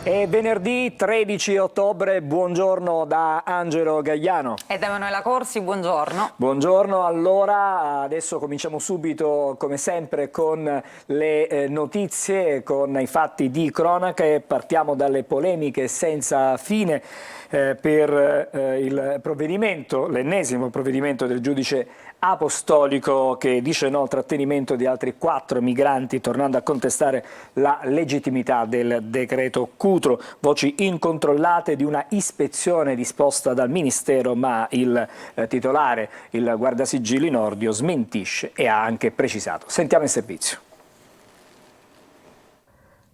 È venerdì 13 ottobre, buongiorno da Angelo Gagliano. E da Emanuela Corsi, buongiorno. Buongiorno, allora adesso cominciamo subito come sempre con le notizie, con i fatti di cronaca e partiamo dalle polemiche senza fine per il provvedimento, l'ennesimo provvedimento del giudice apostolico che dice no al trattenimento di altri 4 migranti, tornando a contestare la legittimità del decreto Cutro. Voci incontrollate di una ispezione disposta dal Ministero, ma il titolare, il guardasigilli Nordio, smentisce e ha anche precisato. Sentiamo il servizio.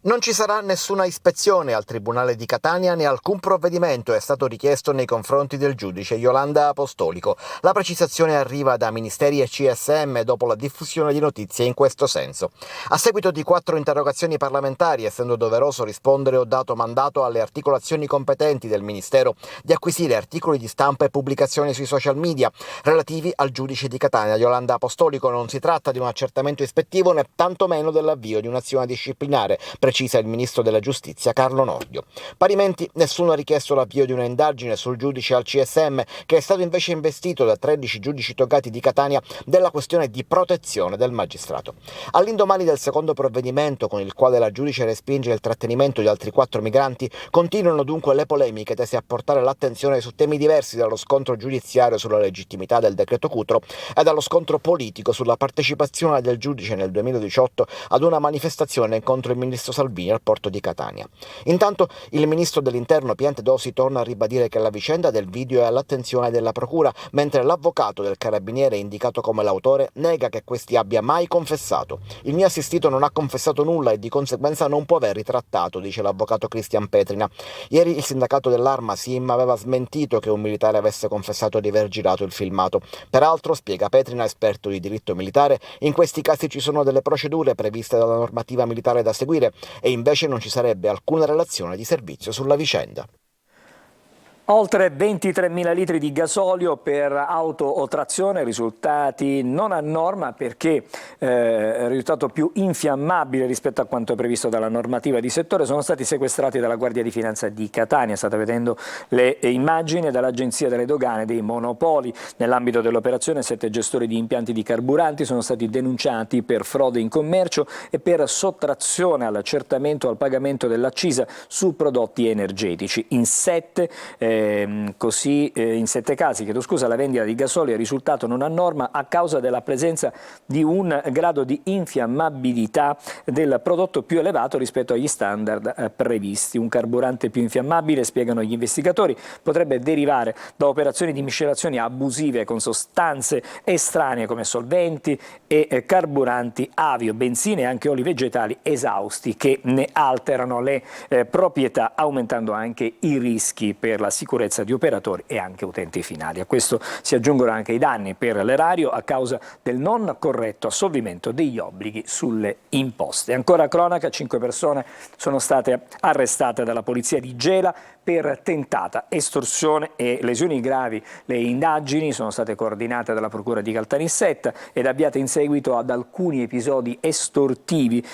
Non ci sarà nessuna ispezione al Tribunale di Catania né alcun provvedimento è stato richiesto nei confronti del giudice Iolanda Apostolico. La precisazione arriva da Ministeri e CSM dopo la diffusione di notizie in questo senso. A seguito di 4 interrogazioni parlamentari, essendo doveroso rispondere, ho dato mandato alle articolazioni competenti del Ministero di acquisire articoli di stampa e pubblicazioni sui social media relativi al giudice di Catania Iolanda Apostolico. Non si tratta di un accertamento ispettivo né tantomeno dell'avvio di un'azione disciplinare, precisa il ministro della giustizia Carlo Nordio. Parimenti nessuno ha richiesto l'avvio di una indagine sul giudice al CSM, che è stato invece investito da 13 giudici togati di Catania della questione di protezione del magistrato. All'indomani del secondo provvedimento con il quale la giudice respinge il trattenimento di altri 4 migranti, continuano dunque le polemiche tese a portare l'attenzione su temi diversi dallo scontro giudiziario sulla legittimità del decreto Cutro e dallo scontro politico sulla partecipazione del giudice nel 2018 ad una manifestazione contro il ministro Salvini al porto di Catania. Intanto il ministro dell'Interno Piantedosi torna a ribadire che la vicenda del video è all'attenzione della procura, mentre l'avvocato del carabiniere indicato come l'autore nega che questi abbia mai confessato. Il mio assistito non ha confessato nulla e di conseguenza non può aver ritrattato, dice l'avvocato Cristian Petrina. Ieri il sindacato dell'Arma SIM aveva smentito che un militare avesse confessato di aver girato il filmato. Peraltro, spiega Petrina, esperto di diritto militare, in questi casi ci sono delle procedure previste dalla normativa militare da seguire e invece non ci sarebbe alcuna relazione di servizio sulla vicenda. Oltre 23.000 litri di gasolio per auto o trazione, risultati non a norma perché il risultato più infiammabile rispetto a quanto è previsto dalla normativa di settore, sono stati sequestrati dalla Guardia di Finanza di Catania. State vedendo le immagini dall'Agenzia delle Dogane dei Monopoli. Nell'ambito dell'operazione 7 gestori di impianti di carburanti sono stati denunciati per frode in commercio e per sottrazione all'accertamento o al pagamento dell'accisa su prodotti energetici. In 7 casi, la vendita di gasolio è risultato non a norma a causa della presenza di un grado di infiammabilità del prodotto più elevato rispetto agli standard previsti. Un carburante più infiammabile, spiegano gli investigatori, potrebbe derivare da operazioni di miscelazioni abusive con sostanze estranee come solventi e carburanti avio, benzine e anche oli vegetali esausti che ne alterano le proprietà, aumentando anche i rischi per la sicurezza di operatori e anche utenti finali. A questo si aggiungono anche i danni per l'erario a causa del non corretto assolvimento degli obblighi sulle imposte. Ancora cronaca, 5 persone sono state arrestate dalla polizia di Gela per tentata estorsione e lesioni gravi. Le indagini sono state coordinate dalla Procura di Caltanissetta ed avviate in seguito ad alcuni episodi estortivi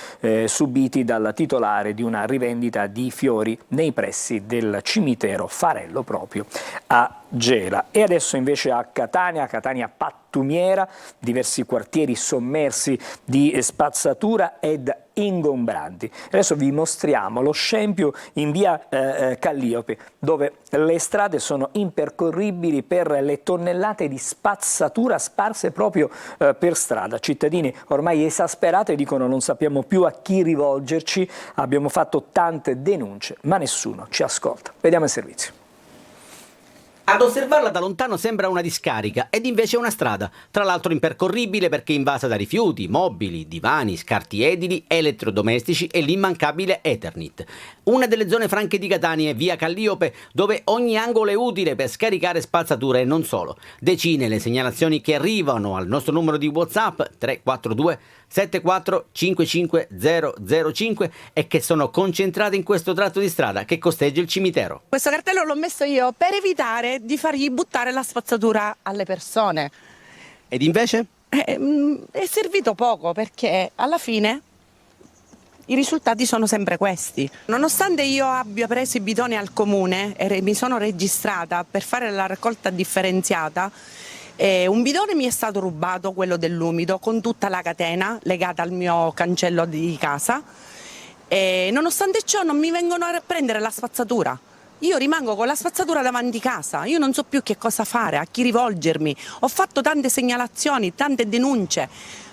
subiti dal titolare di una rivendita di fiori nei pressi del cimitero Farello proprio a Gela. E adesso invece a Catania pattumiera, diversi quartieri sommersi di spazzatura ed ingombranti. Adesso vi mostriamo lo scempio in via Calliope, dove le strade sono impercorribili per le tonnellate di spazzatura sparse proprio per strada. Cittadini ormai esasperati dicono non sappiamo più a chi rivolgerci, abbiamo fatto tante denunce ma nessuno ci ascolta. Vediamo il servizio. Ad osservarla da lontano sembra una discarica ed invece è una strada, tra l'altro impercorribile perché invasa da rifiuti, mobili, divani, scarti edili, elettrodomestici e l'immancabile Eternit. Una delle zone franche di Catania è via Calliope, dove ogni angolo è utile per scaricare spazzatura e non solo. Decine le segnalazioni che arrivano al nostro numero di WhatsApp 342 74 55 005 e che sono concentrate in questo tratto di strada che costeggia il cimitero. Questo cartello l'ho messo io per evitare di fargli buttare la spazzatura alle persone. Ed invece? È servito poco perché alla fine I risultati sono sempre questi. Nonostante io abbia preso i bidoni al comune e mi sono registrata per fare la raccolta differenziata, un bidone mi è stato rubato, quello dell'umido, con tutta la catena legata al mio cancello di casa. E nonostante ciò non mi vengono a prendere la spazzatura. Io rimango con la spazzatura davanti casa, io non so più che cosa fare, a chi rivolgermi. Ho fatto tante segnalazioni, tante denunce,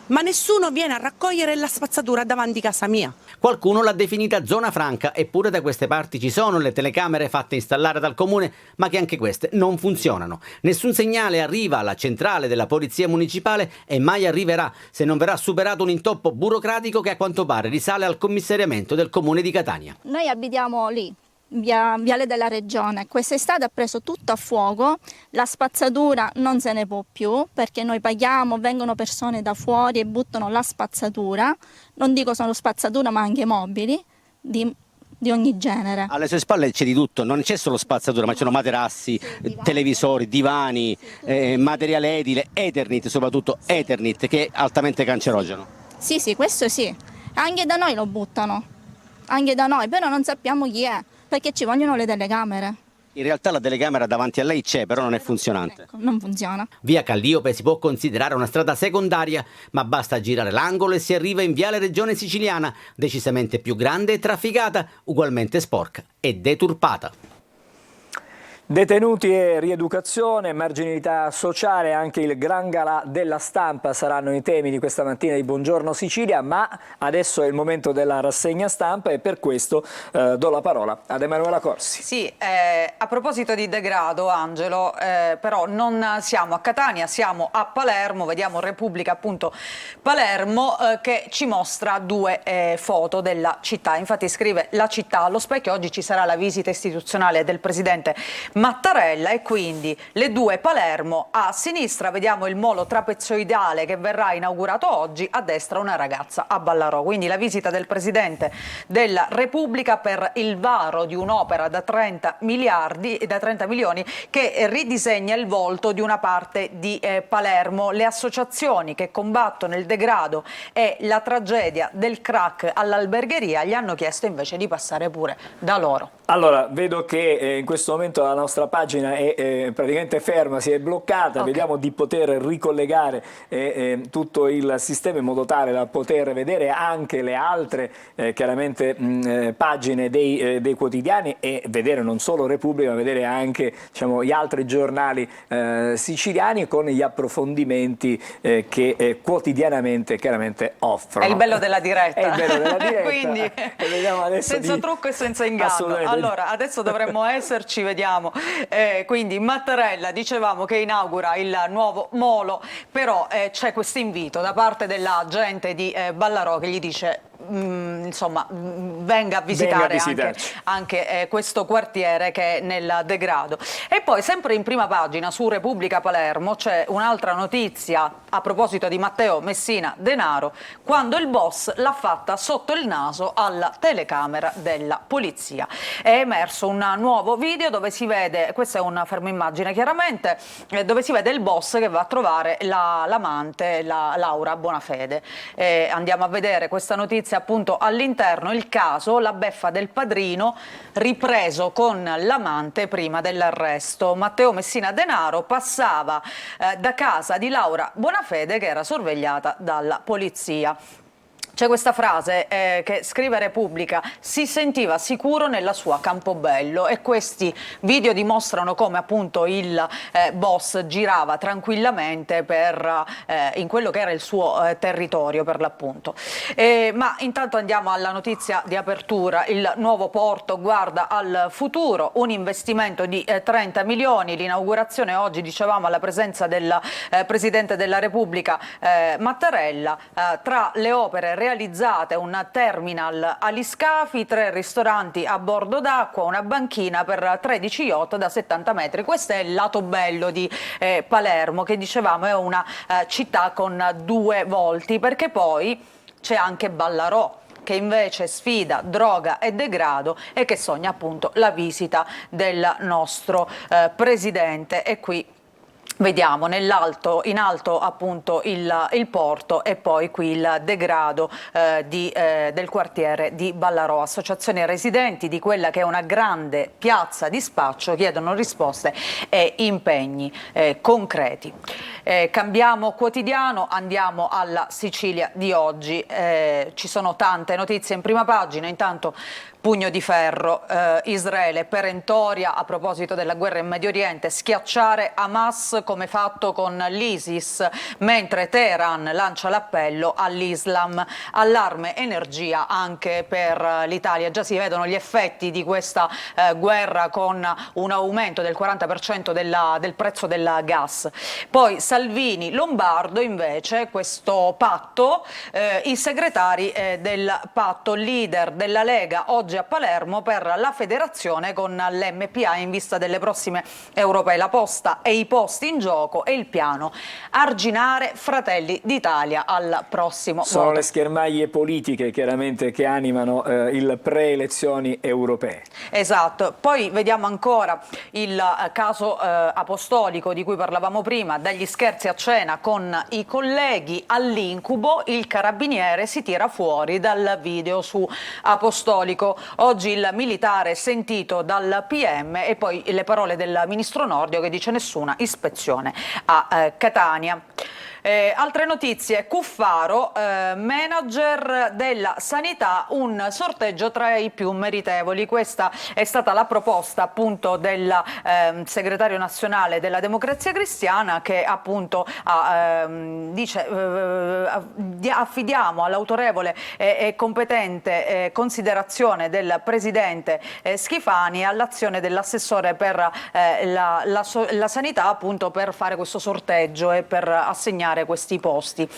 ma nessuno viene a raccogliere la spazzatura davanti casa mia. Qualcuno l'ha definita zona franca, eppure da queste parti ci sono le telecamere fatte installare dal comune, ma che anche queste non funzionano. Nessun segnale arriva alla centrale della polizia municipale e mai arriverà se non verrà superato un intoppo burocratico che a quanto pare risale al commissariamento del comune di Catania. Noi abitiamo lì, Viale della Regione. Quest'estate ha preso tutto a fuoco, la spazzatura non se ne può più perché noi paghiamo, vengono persone da fuori e buttano la spazzatura, non dico solo spazzatura ma anche mobili di ogni genere. Alle sue spalle c'è di tutto, non c'è solo spazzatura, ma ci sono materassi, televisori, divani, materiale edile, Eternit, soprattutto Eternit, che è altamente cancerogeno. Sì, questo sì. Anche da noi lo buttano, anche da noi, però non sappiamo chi è, perché ci vogliono le telecamere. In realtà la telecamera davanti a lei c'è, però non è funzionante. Ecco, non funziona. Via Calliope si può considerare una strada secondaria, ma basta girare l'angolo e si arriva in Viale Regione Siciliana, decisamente più grande e trafficata, ugualmente sporca e deturpata. Detenuti e rieducazione, marginalità sociale, anche il gran galà della stampa saranno i temi di questa mattina di Buongiorno Sicilia, ma adesso è il momento della rassegna stampa e per questo do la parola ad Emanuela Corsi. Sì, a proposito di degrado, Angelo, però non siamo a Catania, siamo a Palermo, vediamo Repubblica appunto Palermo che ci mostra due foto della città. Infatti scrive: la città allo specchio, oggi ci sarà la visita istituzionale del presidente Mattarella e quindi le due Palermo. A sinistra vediamo il molo trapezoidale che verrà inaugurato oggi, a destra una ragazza a Ballarò, quindi la visita del Presidente della Repubblica per il varo di un'opera da 30 milioni che ridisegna il volto di una parte di Palermo. Le associazioni che combattono il degrado e la tragedia del crack all'albergheria gli hanno chiesto invece di passare pure da loro. Allora, vedo che in questo momento la nostra pagina è praticamente ferma, si è bloccata, Okay. Vediamo di poter ricollegare tutto il sistema in modo tale da poter vedere anche le altre chiaramente pagine dei quotidiani e vedere non solo Repubblica ma vedere anche, diciamo, gli altri giornali siciliani con gli approfondimenti che quotidianamente chiaramente offrono. È il bello della diretta. È il bello della diretta. Quindi E vediamo adesso senza trucco e senza inganno. Assolutamente. Allora, adesso dovremmo esserci, vediamo. Quindi Mattarella, dicevamo che inaugura il nuovo molo, però c'è questo invito da parte della gente di Ballarò che gli dice insomma venga a visitare anche questo quartiere che è nel degrado. E poi sempre in prima pagina su Repubblica Palermo c'è un'altra notizia a proposito di Matteo Messina Denaro, quando il boss l'ha fatta sotto il naso alla telecamera della polizia. È emerso un nuovo video dove si vede, questo è un fermo immagine chiaramente, dove si vede il boss che va a trovare l'amante, Laura Bonafede. Andiamo a vedere questa notizia appunto all'interno, il caso, la beffa del padrino ripreso con l'amante prima dell'arresto. Matteo Messina Denaro passava da casa di Laura Bonafede che era sorvegliata dalla polizia. C'è questa frase che scrive Repubblica: si sentiva sicuro nella sua Campobello, e questi video dimostrano come appunto il boss girava tranquillamente in quello che era il suo territorio per l'appunto. Ma intanto andiamo alla notizia di apertura. Il nuovo porto guarda al futuro, un investimento di 30 milioni, l'inaugurazione oggi dicevamo alla presenza del Presidente della Repubblica Mattarella. Tra le opere realizzate un terminal aliscafi, 3 ristoranti a bordo d'acqua, una banchina per 13 yacht da 70 metri. Questo è il lato bello di Palermo, che dicevamo è una città con due volti, perché poi c'è anche Ballarò, che invece sfida droga e degrado e che sogna appunto la visita del nostro presidente. E qui Vediamo in alto appunto il porto e poi qui il degrado del quartiere di Ballarò. Associazioni residenti di quella che è una grande piazza di spaccio chiedono risposte e impegni concreti. Cambiamo quotidiano, andiamo alla Sicilia di oggi. Ci sono tante notizie in prima pagina, intanto pugno di ferro, Israele perentoria a proposito della guerra in Medio Oriente, schiacciare Hamas come fatto con l'ISIS, mentre Teheran lancia l'appello all'Islam, allarme energia anche per l'Italia. Già si vedono gli effetti di questa guerra con un aumento del 40% del prezzo del gas. Poi Salvini, Lombardo invece, questo patto, i segretari del patto, leader della Lega oggi a Palermo per la federazione con l'MPA in vista delle prossime europee. La posta e i posti in gioco e il piano arginare Fratelli d'Italia al prossimo Sono voto. le schermaglie politiche chiaramente che animano il pre-elezioni europee. Esatto, poi vediamo ancora il caso apostolico di cui parlavamo prima, dagli scherzi a cena con i colleghi all'incubo, il carabiniere si tira fuori dal video su Apostolico. Oggi il militare sentito dal PM e poi le parole del ministro Nordio che dice nessuna ispezione a Catania. Altre notizie, Cuffaro, manager della sanità, un sorteggio tra i più meritevoli. Questa è stata la proposta appunto del segretario nazionale della Democrazia Cristiana che appunto dice affidiamo all'autorevole e competente considerazione del presidente Schifani all'azione dell'assessore per la sanità appunto per fare questo sorteggio e per assegnare questi posti.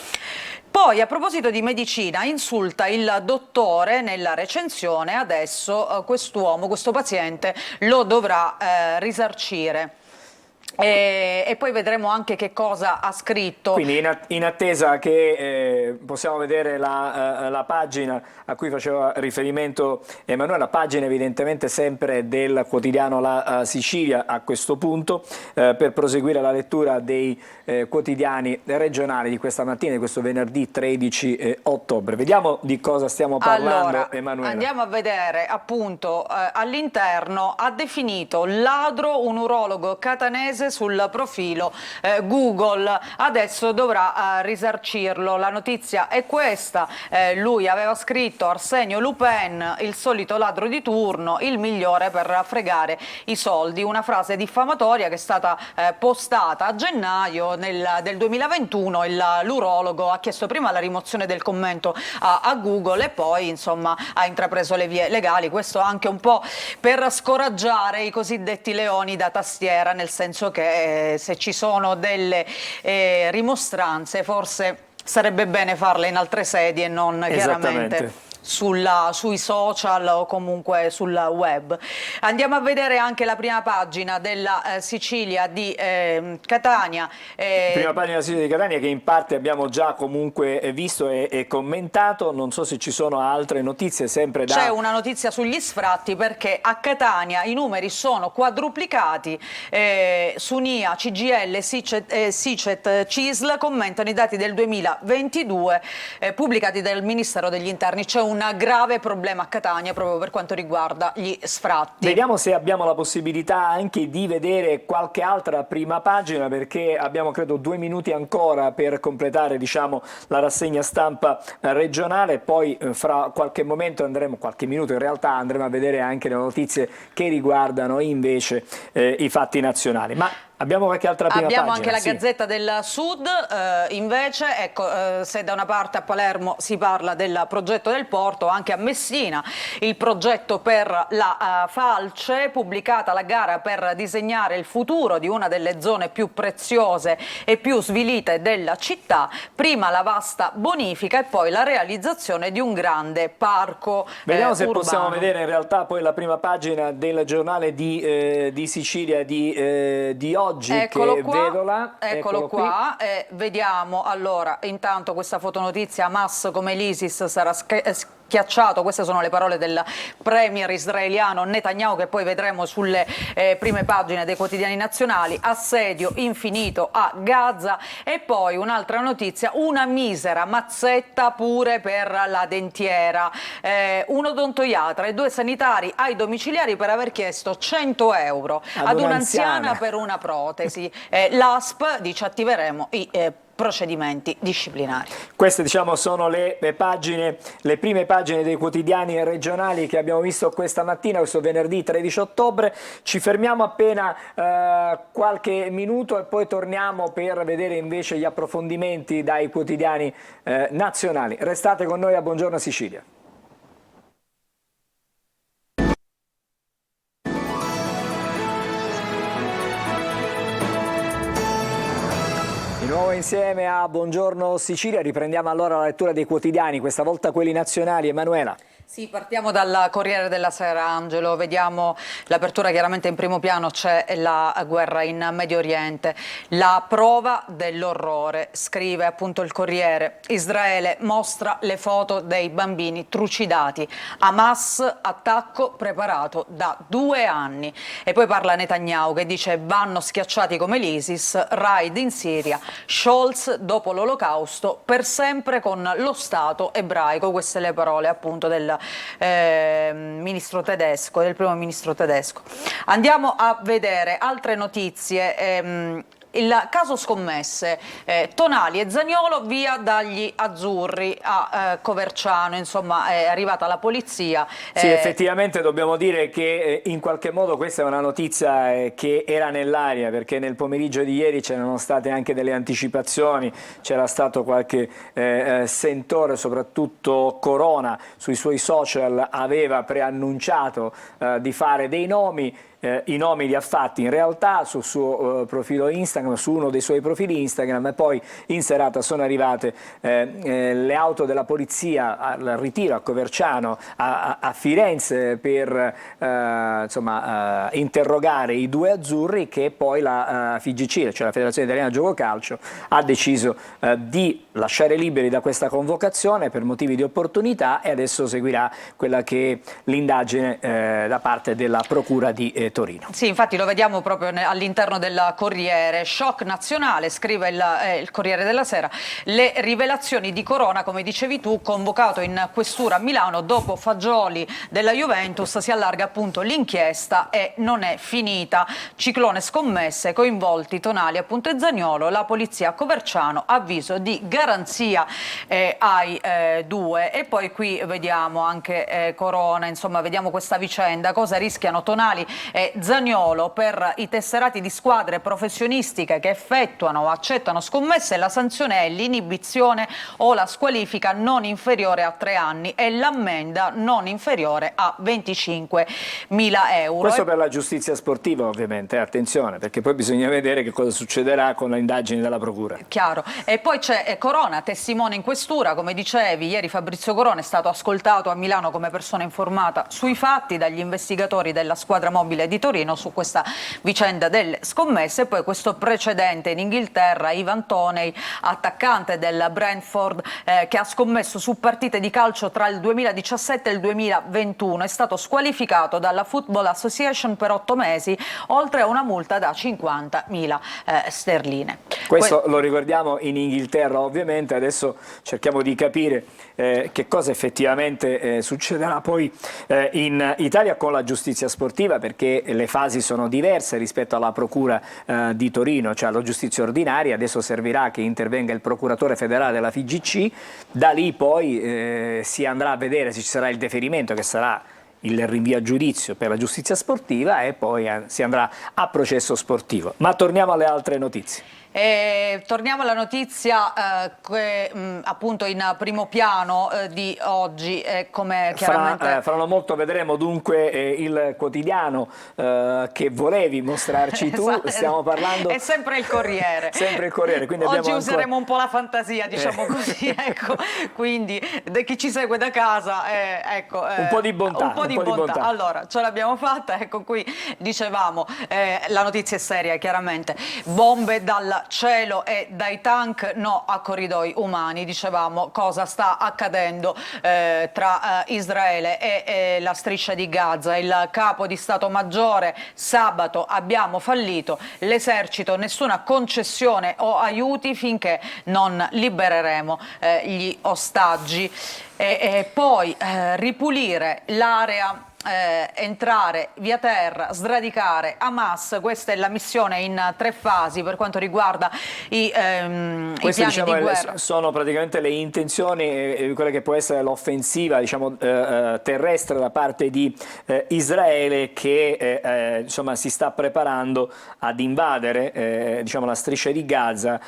Poi a proposito di medicina, insulta il dottore nella recensione, adesso quest'uomo, questo paziente lo dovrà risarcire. E poi vedremo anche che cosa ha scritto. Quindi in attesa che possiamo vedere la pagina a cui faceva riferimento Emanuele, la pagina evidentemente sempre del quotidiano La Sicilia a questo punto, per proseguire la lettura dei quotidiani regionali di questa mattina, di questo venerdì 13 ottobre. Vediamo di cosa stiamo parlando, allora, Emanuele. Andiamo a vedere appunto all'interno, ha definito ladro un urologo catanese sul profilo Google, adesso dovrà risarcirlo. La notizia è questa, lui aveva scritto Arsenio Lupin, il solito ladro di turno, il migliore per fregare i soldi, una frase diffamatoria che è stata postata a gennaio del 2021. L'urologo ha chiesto prima la rimozione del commento a Google e poi insomma ha intrapreso le vie legali, questo anche un po' per scoraggiare i cosiddetti leoni da tastiera, nel senso che se ci sono delle rimostranze forse sarebbe bene farle in altre sedi e non chiaramente sui social o comunque sul web. Andiamo a vedere anche la prima pagina della Sicilia di Catania. Prima pagina della Sicilia di Catania che in parte abbiamo già comunque visto e commentato, non so se ci sono altre notizie sempre da... C'è una notizia sugli sfratti perché a Catania i numeri sono quadruplicati, Sunia, CGL, Sicet, CISL commentano i dati del 2022 pubblicati dal Ministero degli Interni. C'è un grave problema a Catania proprio per quanto riguarda gli sfratti. Vediamo se abbiamo la possibilità anche di vedere qualche altra prima pagina, perché abbiamo credo 2 minuti ancora per completare diciamo la rassegna stampa regionale, poi fra qualche momento qualche minuto in realtà andremo a vedere anche le notizie che riguardano invece i fatti nazionali. Ma abbiamo qualche altra prima Abbiamo pagina? anche la Gazzetta del Sud, invece, ecco, se da una parte a Palermo si parla del progetto del porto, anche a Messina il progetto per la Falce, pubblicata la gara per disegnare il futuro di una delle zone più preziose e più svilite della città, prima la vasta bonifica e poi la realizzazione di un grande parco Vediamo se urbano. possiamo vedere in realtà poi la prima pagina del giornale di Sicilia di oggi. Eccolo che qua, vedo là. eccolo qua. Vediamo allora intanto questa fotonotizia, Hamas come l'ISIS sarà schiacciato, queste sono le parole del premier israeliano Netanyahu, che poi vedremo sulle prime pagine dei quotidiani nazionali, assedio infinito a Gaza. E poi un'altra notizia, una misera mazzetta pure per la dentiera, un odontoiatra e 2 sanitari ai domiciliari per aver chiesto 100 euro ad un'anziana per una protesi. L'ASP dice attiveremo i procedimenti disciplinari. Queste, diciamo, sono le prime pagine dei quotidiani regionali che abbiamo visto questa mattina, questo venerdì 13 ottobre. Ci fermiamo appena qualche minuto e poi torniamo per vedere invece gli approfondimenti dai quotidiani nazionali. Restate con noi a Buongiorno Sicilia. Di nuovo insieme a Buongiorno Sicilia, riprendiamo allora la lettura dei quotidiani, questa volta quelli nazionali. Emanuela. Sì, partiamo dal Corriere della Sera, Angelo. Vediamo l'apertura, chiaramente in primo piano c'è la guerra in Medio Oriente. La prova dell'orrore, scrive appunto il Corriere. Israele mostra le foto dei bambini trucidati. Hamas, attacco preparato da 2 anni. E poi parla Netanyahu che dice vanno schiacciati come l'ISIS, raid in Siria, Scholz dopo l'Olocausto, per sempre con lo Stato ebraico. Queste le parole appunto del ministro tedesco, del primo ministro tedesco. Andiamo a vedere altre notizie. Il caso scommesse, Tonali e Zaniolo via dagli azzurri a Coverciano, insomma è arrivata la polizia. Sì, effettivamente dobbiamo dire che in qualche modo questa è una notizia che era nell'aria, perché nel pomeriggio di ieri c'erano state anche delle anticipazioni, c'era stato qualche sentore, soprattutto Corona sui suoi social aveva preannunciato di fare dei nomi. I nomi li ha fatti in realtà sul suo profilo Instagram, su uno dei suoi profili Instagram, e poi in serata sono arrivate le auto della polizia al ritiro a Coverciano, a Firenze, per interrogare i 2 azzurri, che poi la FIGC, cioè la Federazione Italiana Gioco Calcio, ha deciso di lasciare liberi da questa convocazione per motivi di opportunità, e adesso seguirà quella che è l'indagine da parte della Procura di Torino. Sì, infatti lo vediamo proprio all'interno del Corriere. Shock nazionale, scrive il Corriere della Sera. Le rivelazioni di Corona, come dicevi tu, convocato in questura a Milano dopo Fagioli della Juventus, si allarga appunto l'inchiesta e non è finita. Ciclone scommesse, coinvolti Tonali appunto e Zaniolo, la polizia a Coverciano, avviso di garanzia ai 2. E poi qui vediamo anche Corona, insomma vediamo questa vicenda, cosa rischiano Tonali e Zaniolo per i tesserati di squadre professionistiche che effettuano o accettano scommesse. La sanzione è l'inibizione o la squalifica non inferiore a 3 anni e l'ammenda non inferiore a 25.000 euro. Questo per la giustizia sportiva, ovviamente, attenzione, perché poi bisogna vedere che cosa succederà con le indagini della procura. Chiaro. E poi c'è Corona, testimone in questura, come dicevi, ieri Fabrizio Corona è stato ascoltato a Milano come persona informata sui fatti dagli investigatori della squadra mobile di Torino su questa vicenda delle scommesse. E poi questo precedente in Inghilterra, Ivan Toney, attaccante del Brentford, che ha scommesso su partite di calcio tra il 2017 e il 2021, è stato squalificato dalla Football Association per 8 mesi, oltre a una multa da 50.000 sterline. Questo lo ricordiamo in Inghilterra, ovviamente. Adesso cerchiamo di capire che cosa effettivamente succederà poi in Italia con la giustizia sportiva, perché le fasi sono diverse rispetto alla procura di Torino, cioè alla giustizia ordinaria. Adesso servirà che intervenga il procuratore federale della FIGC, da lì poi si andrà a vedere se ci sarà il deferimento, che sarà il rinvio a giudizio per la giustizia sportiva, e poi si andrà a processo sportivo. Ma torniamo alle altre notizie. Torniamo alla notizia che appunto in primo piano di oggi, come chiaramente... Fra non molto vedremo dunque il quotidiano che volevi mostrarci tu. Stiamo parlando... È sempre il Corriere. Sempre il Corriere. Quindi oggi abbiamo useremo un po' la fantasia, diciamo così, ecco. Quindi chi ci segue da casa, ecco, un po' di bontà. Un po' di bontà. Allora, ce l'abbiamo fatta, ecco qui dicevamo, la notizia è seria chiaramente, bombe dal cielo e dai tank, no a corridoi umani, dicevamo cosa sta accadendo tra Israele e la striscia di Gaza. Il capo di Stato Maggiore: sabato abbiamo fallito, l'esercito nessuna concessione o aiuti finché non libereremo gli ostaggi. E poi ripulire l'area, entrare via terra, sradicare Hamas. Questa è la missione in 3 fasi per quanto riguarda i piani, diciamo, di guerra. Sono praticamente le intenzioni, quella che può essere l'offensiva, diciamo, terrestre da parte di Israele, che insomma, si sta preparando ad invadere diciamo, la striscia di Gaza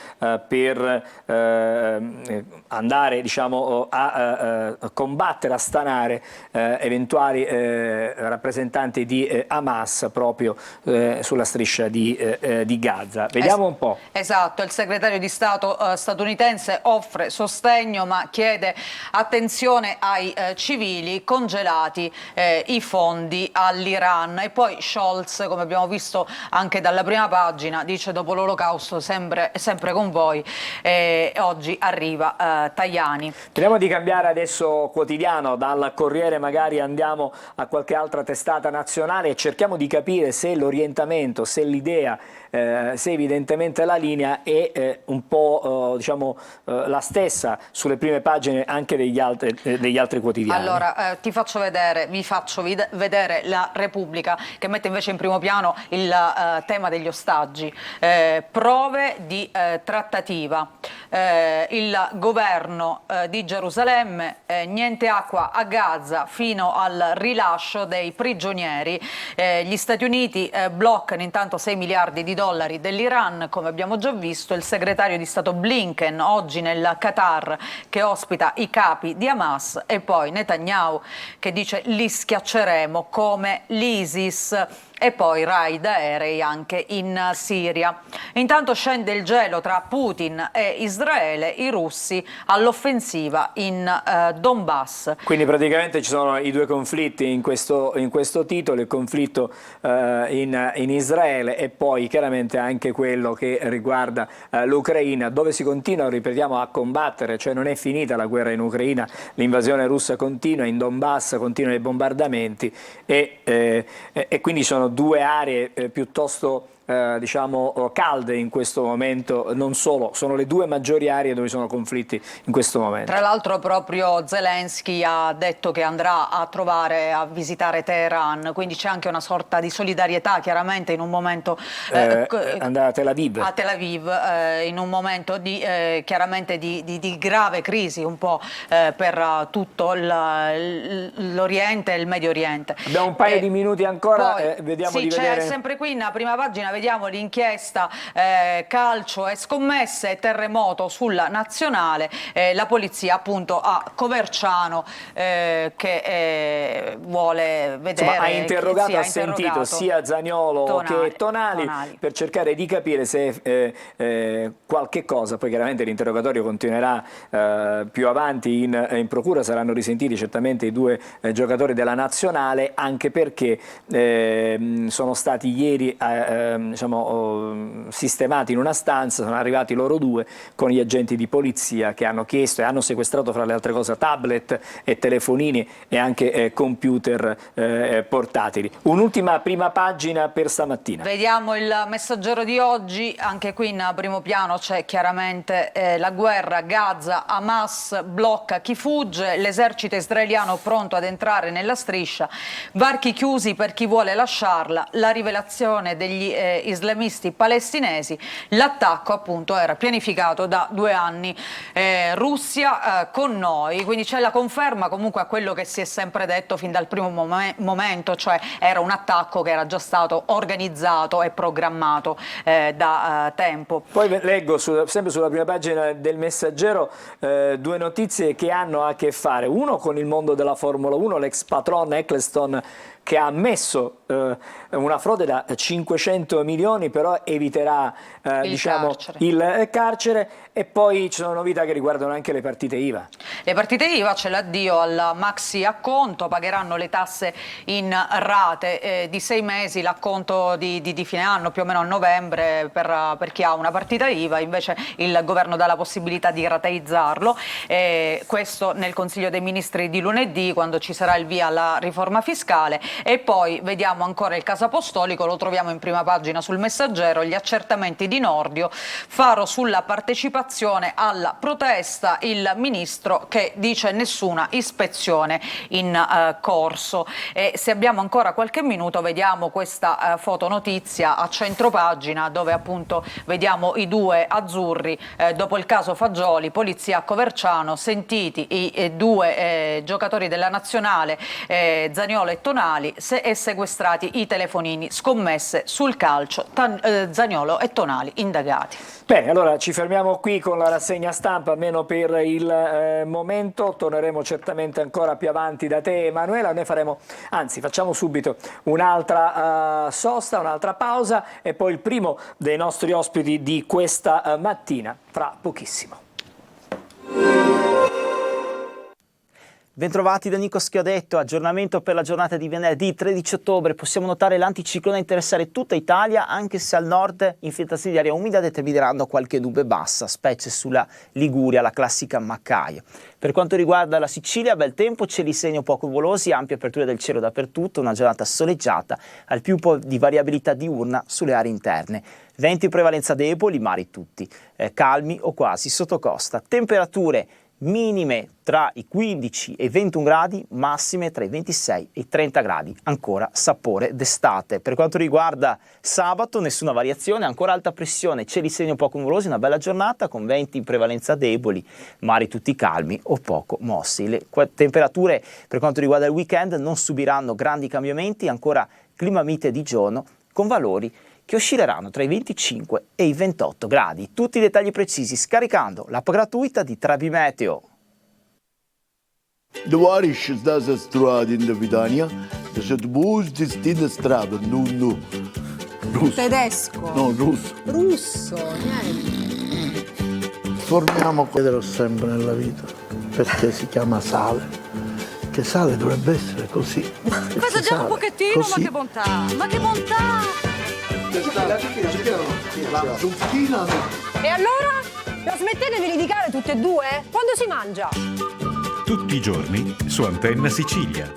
per andare, diciamo, a combattere, a stanare eventuali rappresentanti di Hamas proprio sulla striscia di Gaza. Vediamo un po'. Esatto, il segretario di Stato statunitense offre sostegno ma chiede attenzione ai civili, congelati i fondi all'Iran. E poi Scholz, come abbiamo visto anche dalla prima pagina, dice: dopo l'olocausto sempre con voi. Oggi arriva Tajani. Speriamo di cambiare adesso quotidiano, dal Corriere magari andiamo a qualche altra testata nazionale e cerchiamo di capire se l'orientamento, se l'idea, se evidentemente la linea è un po' diciamo, la stessa sulle prime pagine anche degli altri quotidiani. Allora, vi faccio vedere la Repubblica, che mette invece in primo piano il tema degli ostaggi. Prove di trattativa. Il governo di Gerusalemme, niente acqua a Gaza fino al rilascio dei prigionieri. Gli Stati Uniti bloccano intanto 6 miliardi di dollari dell'Iran, come abbiamo già visto. Il segretario di Stato Blinken oggi nel Qatar, che ospita i capi di Hamas, e poi Netanyahu che dice: li schiacceremo come l'ISIS. E poi raid aerei anche in Siria. Intanto scende il gelo tra Putin e Israele, i russi all'offensiva in Donbass. Quindi praticamente ci sono i due conflitti in questo titolo, il conflitto in Israele e poi chiaramente anche quello che riguarda l'Ucraina, dove si continua, ripetiamo, a combattere, cioè non è finita la guerra in Ucraina, l'invasione russa continua, in Donbass continuano i bombardamenti e quindi sono due aree piuttosto diciamo calde in questo momento. Non solo, sono le due maggiori aree dove sono conflitti in questo momento. Tra l'altro proprio Zelensky ha detto che andrà a visitare Teheran, quindi c'è anche una sorta di solidarietà chiaramente in un momento andrà a Tel Aviv. A Tel Aviv in un momento chiaramente di grave crisi un po' per tutto l'Oriente e il Medio Oriente. Abbiamo un paio di minuti ancora, poi, vediamo sì, di vedere. C'è sempre qui in prima pagina, vediamo l'inchiesta calcio e scommesse, terremoto sulla nazionale, la polizia appunto a Coverciano che vuole vedere. Insomma, ha sentito sia Zaniolo che Tonali per cercare di capire se qualche cosa, poi chiaramente l'interrogatorio continuerà più avanti in procura, saranno risentiti certamente i due giocatori della nazionale, anche perché sono stati ieri diciamo, sistemati in una stanza, sono arrivati loro due con gli agenti di polizia che hanno chiesto e hanno sequestrato fra le altre cose tablet e telefonini e anche computer portatili. Un'ultima prima pagina per stamattina. Vediamo il Messaggero di oggi, anche qui in primo piano c'è chiaramente la guerra, Gaza, Hamas blocca chi fugge, l'esercito israeliano pronto ad entrare nella striscia, varchi chiusi per chi vuole lasciarla, la rivelazione degli islamisti palestinesi, l'attacco appunto era pianificato da 2 anni, Russia con noi, quindi c'è la conferma comunque a quello che si è sempre detto fin dal primo momento, cioè era un attacco che era già stato organizzato e programmato da tempo. Poi leggo sempre sulla prima pagina del Messaggero 2 notizie che hanno a che fare, uno con il mondo della Formula 1, l'ex patron Eccleston che ha ammesso una frode da 500 milioni, però eviterà il carcere, e poi ci sono novità che riguardano anche le partite IVA. Le partite IVA, c'è l'addio al maxi acconto, pagheranno le tasse in rate di 6 mesi, l'acconto di fine anno più o meno a novembre per chi ha una partita IVA, invece il governo dà la possibilità di rateizzarlo, questo nel Consiglio dei Ministri di lunedì, quando ci sarà il via alla riforma fiscale. E poi vediamo ancora il caso Apostolico, lo troviamo in prima pagina sul Messaggero, gli accertamenti di Nordio, faro sulla partecipazione alla protesta, il ministro che dice nessuna ispezione in corso. E se abbiamo ancora qualche minuto vediamo questa fotonotizia a centropagina, dove appunto vediamo i due azzurri dopo il caso Fagioli, polizia a Coverciano, sentiti i due giocatori della nazionale, Zaniolo e Tonali, e sequestrati i telefonini, scommesse sul calcio, Zaniolo e Tonali indagati. Bene, allora ci fermiamo qui con la rassegna stampa, almeno per il momento. Torneremo certamente ancora più avanti da te, Emanuela. Noi facciamo subito un'altra sosta, un'altra pausa, e poi il primo dei nostri ospiti di questa mattina, fra pochissimo. Bentrovati da Nico Schiodetto, aggiornamento per la giornata di venerdì 13 ottobre. Possiamo notare l'anticiclone interessare tutta Italia, anche se al nord infiltrazioni di aria umida determineranno qualche nube bassa, specie sulla Liguria, la classica maccaia. Per quanto riguarda la Sicilia, bel tempo, cieli segno poco nuvolosi, ampia apertura del cielo dappertutto, una giornata soleggiata, al più un po' di variabilità diurna sulle aree interne. Venti in prevalenza deboli, mari tutti calmi o quasi sotto costa. Temperature minime tra i 15 e i 21 gradi, massime tra i 26 e i 30 gradi, ancora sapore d'estate. Per quanto riguarda sabato, nessuna variazione, ancora alta pressione, cieli segno poco nuvolosi, una bella giornata con venti in prevalenza deboli, mari tutti calmi o poco mossi. Le temperature per quanto riguarda il weekend non subiranno grandi cambiamenti, ancora clima mite di giorno con valori che oscilleranno tra i 25 e i 28 gradi. Tutti i dettagli precisi scaricando l'app gratuita di Trebi Meteo. De waar is deze straat in de Vidania? Dus het woest is die strada, no. Russo. Tedesco. No, russo. Russo, niente. Formiamo quello sempre nella vita, perché si chiama sale. Che sale dovrebbe essere così. Assaggiamo un pochettino, così. Ma che bontà! Ma che bontà! La zucchina no. E allora? La smettete di litigare tutte e due? Quando si mangia? Tutti i giorni su Antenna Sicilia.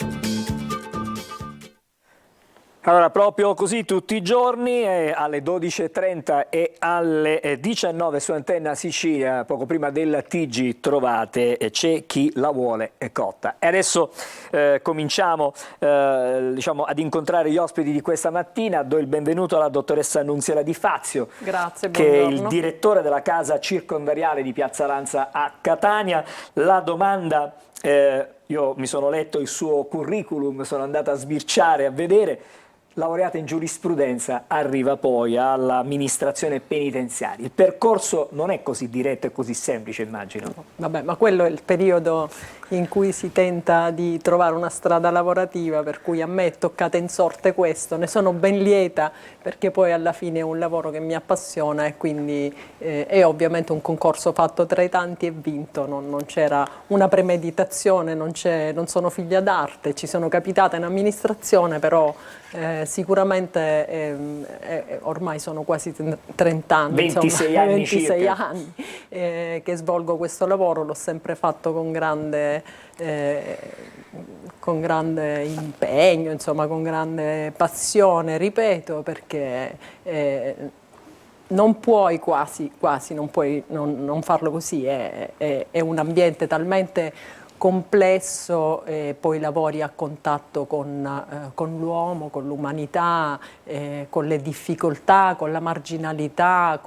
Allora, proprio così tutti i giorni, alle 12.30 e alle 19 su Antenna Sicilia, poco prima del TG, trovate C'è chi la vuole cotta. E adesso cominciamo ad incontrare gli ospiti di questa mattina. Do il benvenuto alla dottoressa Annunziata Di Fazio, grazie, che è il direttore della casa circondariale di Piazza Lanza a Catania. La domanda, io mi sono letto il suo curriculum, sono andata a sbirciare, a vedere. Laureata in giurisprudenza, arriva poi all'amministrazione penitenziaria. Il percorso non è così diretto e così semplice, immagino. Vabbè, ma quello è il periodo in cui si tenta di trovare una strada lavorativa, per cui a me è toccata in sorte questo. Ne sono ben lieta, perché poi alla fine è un lavoro che mi appassiona, e quindi è ovviamente un concorso fatto tra i tanti e vinto. Non c'era una premeditazione, non sono figlia d'arte, ci sono capitata in amministrazione, però sicuramente ormai sono quasi 30 anni, 26 anni 26 anni che svolgo questo lavoro. L'ho sempre fatto con grande impegno, insomma, con grande passione, ripeto, perché non puoi quasi non puoi non farlo così, è un ambiente talmente complesso, poi lavori a contatto con l'uomo, con l'umanità, con le difficoltà, con la marginalità,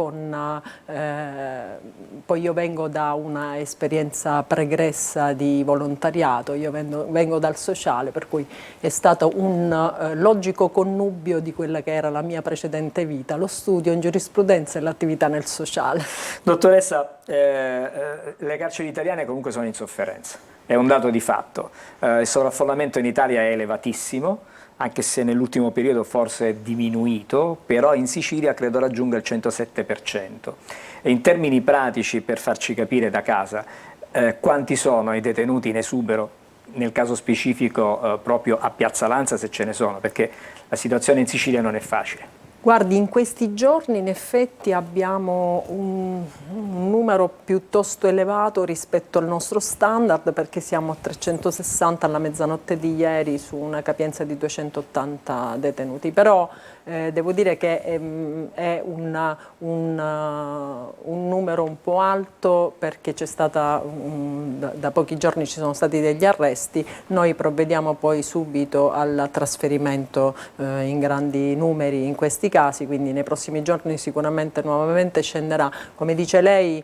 poi io vengo da una esperienza pregressa di volontariato, io vengo dal sociale, per cui è stato un logico connubio di quella che era la mia precedente vita, lo studio in giurisprudenza e l'attività nel sociale. Dottoressa, le carceri italiane comunque sono in sofferenza. È un dato di fatto, il sovraffollamento in Italia è elevatissimo, anche se nell'ultimo periodo forse è diminuito, però in Sicilia credo raggiunga il 107%. E in termini pratici, per farci capire da casa, quanti sono i detenuti in esubero, nel caso specifico proprio a Piazza Lanza, se ce ne sono, perché la situazione in Sicilia non è facile. Guardi, in questi giorni in effetti abbiamo un numero piuttosto elevato rispetto al nostro standard, perché siamo a 360 alla mezzanotte di ieri su una capienza di 280 detenuti, però devo dire che è un numero un po' alto, perché c'è stata da pochi giorni ci sono stati degli arresti. Noi provvediamo poi subito al trasferimento in grandi numeri in questi casi, quindi nei prossimi giorni sicuramente nuovamente scenderà. Come dice lei,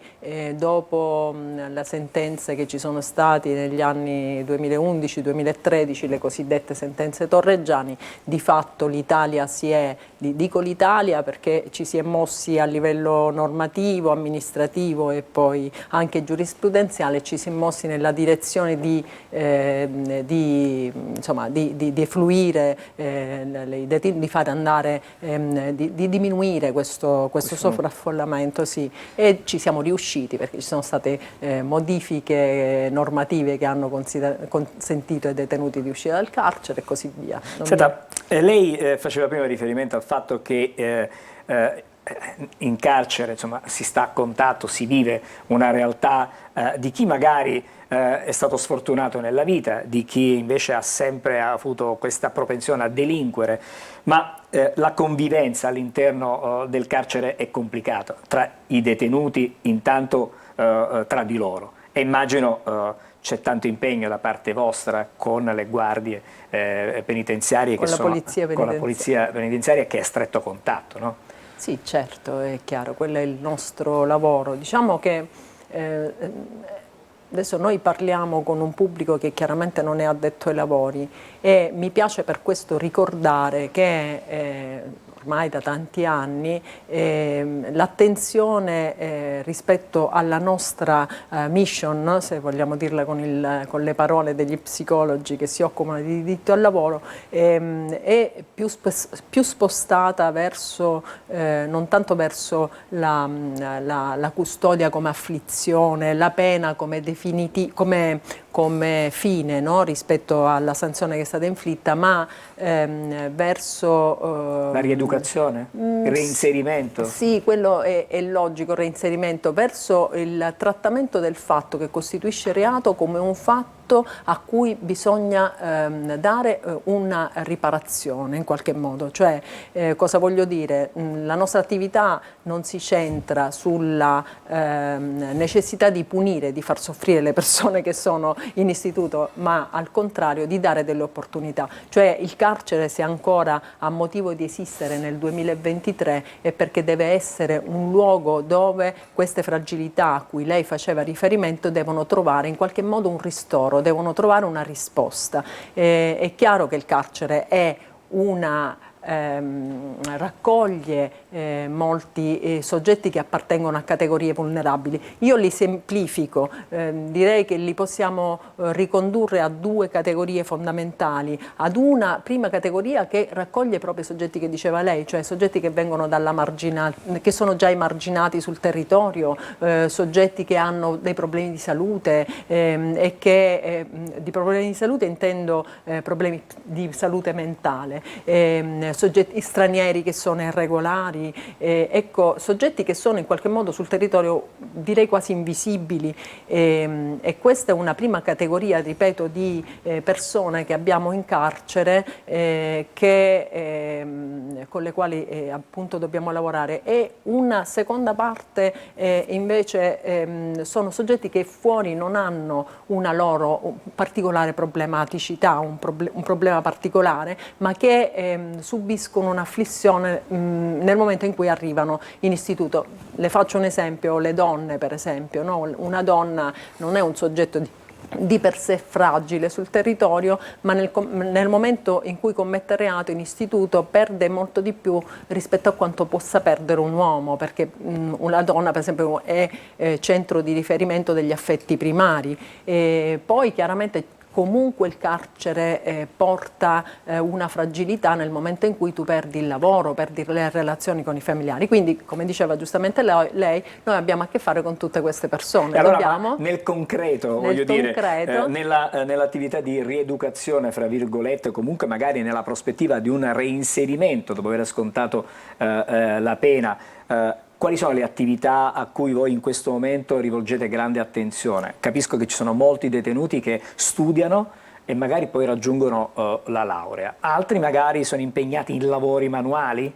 dopo le sentenze che ci sono stati negli anni 2011-2013, le cosiddette sentenze Torreggiani, di fatto l'Italia si è, dico l'Italia perché ci si è mossi a livello normativo, amministrativo e poi anche giurisprudenziale, ci si è mossi nella direzione di defluire i detenuti, di fare andare, di diminuire questo sovraffollamento, sì, e ci siamo riusciti, perché ci sono state modifiche normative che hanno consentito ai detenuti di uscire dal carcere e così via. Senta, lei faceva prima riferimento al fatto che in carcere, insomma, si sta a contatto, si vive una realtà di chi magari è stato sfortunato nella vita, di chi invece ha sempre avuto questa propensione a delinquere, ma la convivenza all'interno del carcere è complicata tra i detenuti, intanto tra di loro, e immagino c'è tanto impegno da parte vostra con le guardie penitenziarie, con la polizia penitenziaria, che è a stretto contatto, no? Sì, certo, è chiaro, quello è il nostro lavoro. Diciamo che adesso noi parliamo con un pubblico che chiaramente non è addetto ai lavori, e mi piace per questo ricordare che ormai da tanti anni l'attenzione rispetto alla nostra mission, se vogliamo dirla con le parole degli psicologi che si occupano di diritto al lavoro, è più spostata verso, non tanto verso la custodia come afflizione, la pena come come fine, no? Rispetto alla sanzione che è stata inflitta, ma verso la rieducazione, il reinserimento. Sì, quello è logico, il reinserimento, verso il trattamento del fatto che costituisce reato come un fatto a cui bisogna dare una riparazione in qualche modo. Cioè, cosa voglio dire? La nostra attività non si centra sulla necessità di punire, di far soffrire le persone che sono in istituto, ma al contrario di dare delle opportunità. Cioè, il carcere, se ancora ha motivo di esistere nel 2023, è perché deve essere un luogo dove queste fragilità a cui lei faceva riferimento devono trovare in qualche modo un ristoro, devono trovare una risposta. È chiaro che il carcere è raccoglie molti soggetti che appartengono a categorie vulnerabili. Io li semplifico, direi che li possiamo ricondurre a due categorie fondamentali: ad una prima categoria che raccoglie proprio i soggetti che diceva lei, cioè soggetti che vengono che sono già emarginati sul territorio, soggetti che hanno dei problemi di salute, e che di problemi di salute intendo problemi di salute mentale, soggetti stranieri che sono irregolari, ecco, soggetti che sono in qualche modo sul territorio, direi quasi invisibili, e questa è una prima categoria, ripeto, di persone che abbiamo in carcere, con le quali appunto dobbiamo lavorare. E una seconda parte invece sono soggetti che fuori non hanno una loro particolare problematicità, un problema particolare, ma che subiscono un'afflizione nel momento in cui arrivano in istituto. Le faccio un esempio: le donne, per esempio, no? Una donna non è un soggetto di per sé fragile sul territorio, ma nel momento in cui commette reato in istituto perde molto di più rispetto a quanto possa perdere un uomo, perché una donna, per esempio, è centro di riferimento degli affetti primari. E poi chiaramente comunque il carcere porta una fragilità nel momento in cui tu perdi il lavoro, perdi le relazioni con i familiari. Quindi, come diceva giustamente lei, noi abbiamo a che fare con tutte queste persone. E allora, dobbiamo, nel concreto, nell'attività di rieducazione, fra virgolette, comunque magari nella prospettiva di un reinserimento dopo aver scontato la pena, quali sono le attività a cui voi in questo momento rivolgete grande attenzione? Capisco che ci sono molti detenuti che studiano e magari poi raggiungono la laurea, altri magari sono impegnati in lavori manuali?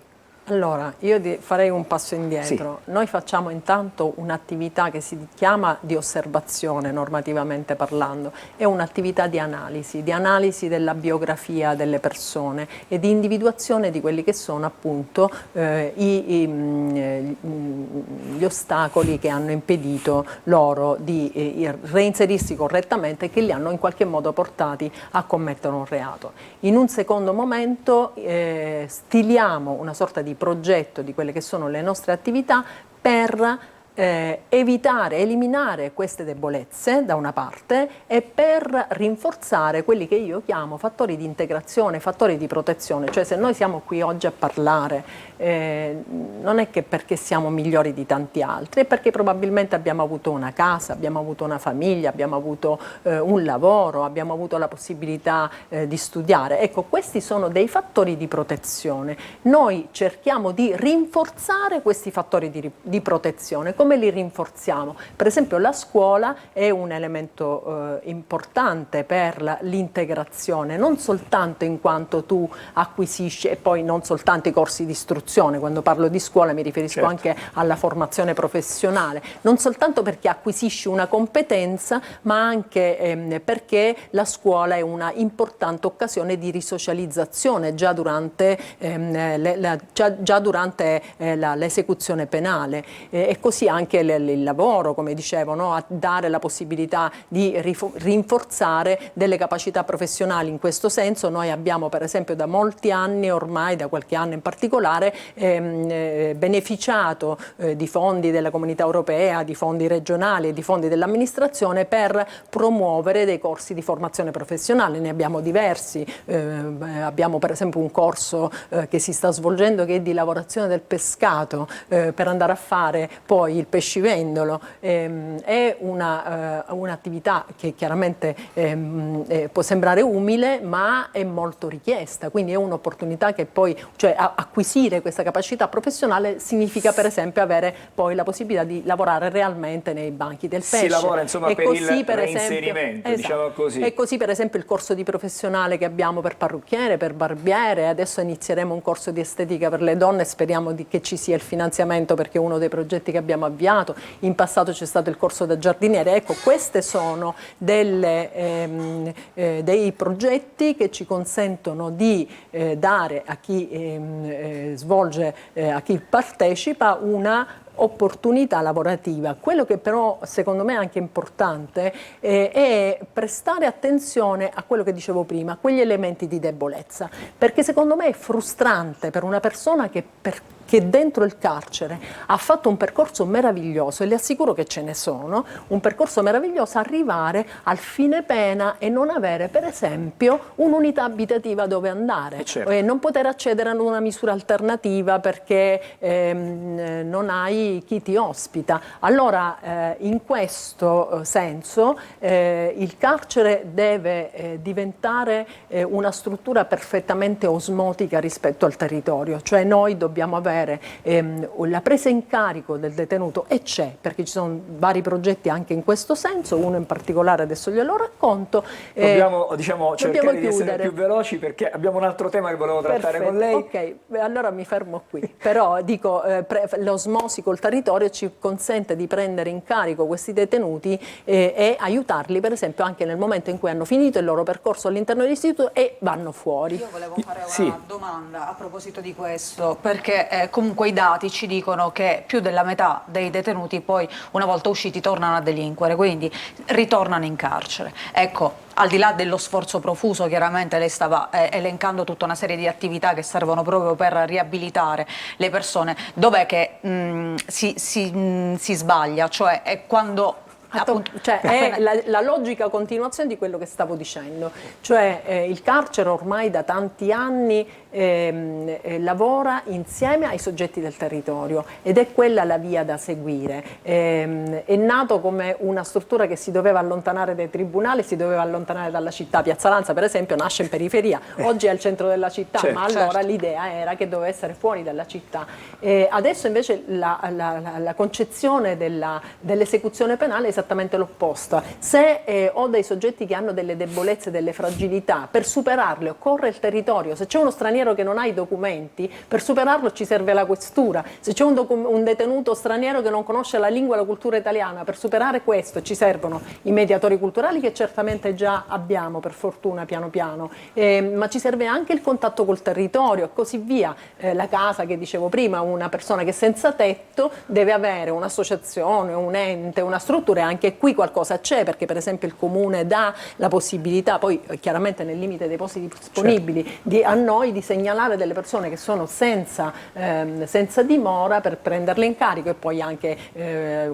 Allora, io farei un passo indietro. Sì. Noi facciamo intanto un'attività che si chiama di osservazione, normativamente parlando, è un'attività di analisi della biografia delle persone e di individuazione di quelli che sono appunto gli ostacoli che hanno impedito loro di reinserirsi correttamente e che li hanno in qualche modo portati a commettere un reato. In un secondo momento stiliamo una sorta di progetto di quelle che sono le nostre attività per eliminare queste debolezze da una parte e per rinforzare quelli che io chiamo fattori di integrazione, fattori di protezione. Cioè, se noi siamo qui oggi a parlare non è che perché siamo migliori di tanti altri, è perché probabilmente abbiamo avuto una casa, abbiamo avuto una famiglia, abbiamo avuto un lavoro, abbiamo avuto la possibilità di studiare. Ecco, questi sono dei fattori di protezione. Noi cerchiamo di rinforzare questi fattori di protezione. Come li rinforziamo? Per esempio la scuola è un elemento importante per l'integrazione, non soltanto in quanto tu acquisisci, e poi non soltanto i corsi di istruzione, quando parlo di scuola mi riferisco anche alla formazione professionale, non soltanto perché acquisisci una competenza, ma anche perché la scuola è una importante occasione di risocializzazione già durante l'esecuzione penale, e così anche il lavoro, come dicevo, no? A dare la possibilità di rinforzare delle capacità professionali. In questo senso noi abbiamo per esempio da molti anni ormai, da qualche anno in particolare, beneficiato di fondi della Comunità Europea, di fondi regionali e di fondi dell'amministrazione per promuovere dei corsi di formazione professionale. Ne abbiamo diversi, abbiamo per esempio un corso che si sta svolgendo che è di lavorazione del pescato per andare a fare poi il pescivendolo. È un'attività che chiaramente può sembrare umile, ma è molto richiesta, quindi è un'opportunità che poi, cioè acquisire questa capacità professionale significa per esempio avere poi la possibilità di lavorare realmente nei banchi del pesce. Si lavora insomma e per così, il reinserimento, esatto, diciamo così. E così per esempio il corso di professionale che abbiamo per parrucchiere, per barbiere, adesso inizieremo un corso di estetica per le donne, speriamo che ci sia il finanziamento perché è uno dei progetti che abbiamo avviato. In passato c'è stato il corso da giardiniere. Ecco, questi sono dei progetti che ci consentono di dare a chi svolge, a chi partecipa, una opportunità lavorativa. Quello che però secondo me è anche importante è prestare attenzione a quello che dicevo prima, a quegli elementi di debolezza, perché secondo me è frustrante per una persona che dentro il carcere ha fatto un percorso meraviglioso, e le assicuro che ce ne sono, un percorso meraviglioso, arrivare al fine pena e non avere per esempio un'unità abitativa dove andare, non poter accedere ad una misura alternativa perché non hai chi ti ospita. Allora in questo senso il carcere deve diventare una struttura perfettamente osmotica rispetto al territorio, cioè noi dobbiamo avere la presa in carico del detenuto, e c'è, perché ci sono vari progetti anche in questo senso, uno in particolare adesso glielo racconto. Dobbiamo cercare di essere chiudere più veloci perché abbiamo un altro tema che volevo trattare con lei. Ok, allora mi fermo qui, però dico l'osmosi col territorio ci consente di prendere in carico questi detenuti e aiutarli per esempio anche nel momento in cui hanno finito il loro percorso all'interno dell'istituto e vanno fuori. Io volevo fare una domanda a proposito di questo, perché comunque i dati ci dicono che più della metà dei detenuti poi una volta usciti tornano a delinquere, quindi ritornano in carcere. Ecco, al di là dello sforzo profuso, chiaramente lei stava elencando tutta una serie di attività che servono proprio per riabilitare le persone, dov'è che si sbaglia? Cioè è quando Cioè, è la logica continuazione di quello che stavo dicendo, cioè il carcere ormai da tanti anni lavora insieme ai soggetti del territorio ed è quella la via da seguire. È nato come una struttura che si doveva allontanare dai tribunali, si doveva allontanare dalla città. Piazza Lanza per esempio nasce in periferia, oggi è al centro della città, ma allora l'idea era che doveva essere fuori dalla città. Adesso invece la concezione dell'esecuzione penale è esattamente l'opposta. Se ho dei soggetti che hanno delle debolezze, delle fragilità, per superarle occorre il territorio. Se c'è uno straniero che non ha i documenti, per superarlo ci serve la questura. Se c'è un detenuto straniero che non conosce la lingua e la cultura italiana, per superare questo ci servono i mediatori culturali, che certamente già abbiamo per fortuna piano piano, ma ci serve anche il contatto col territorio e così via. La casa che dicevo prima, una persona che è senza tetto deve avere un'associazione, un ente, una struttura, e anche qui qualcosa c'è, perché per esempio il comune dà la possibilità, poi chiaramente nel limite dei posti disponibili, a noi di segnalare delle persone che sono senza dimora per prenderle in carico, e poi anche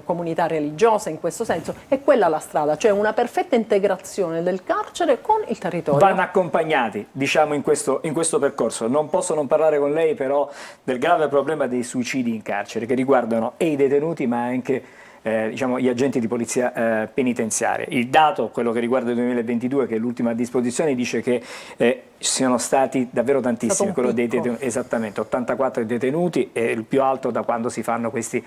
comunità religiose in questo senso. È quella la strada, cioè una perfetta integrazione del carcere con il territorio. Vanno accompagnati, diciamo, in questo percorso. Non posso non parlare con lei però del grave problema dei suicidi in carcere, che riguardano e i detenuti ma anche diciamo, gli agenti di polizia penitenziaria. Il dato, quello che riguarda il 2022, che è l'ultima a disposizione, dice che siano stati davvero tantissimi, quello dei detenuti, esattamente, 84 detenuti, è il più alto da quando si fanno queste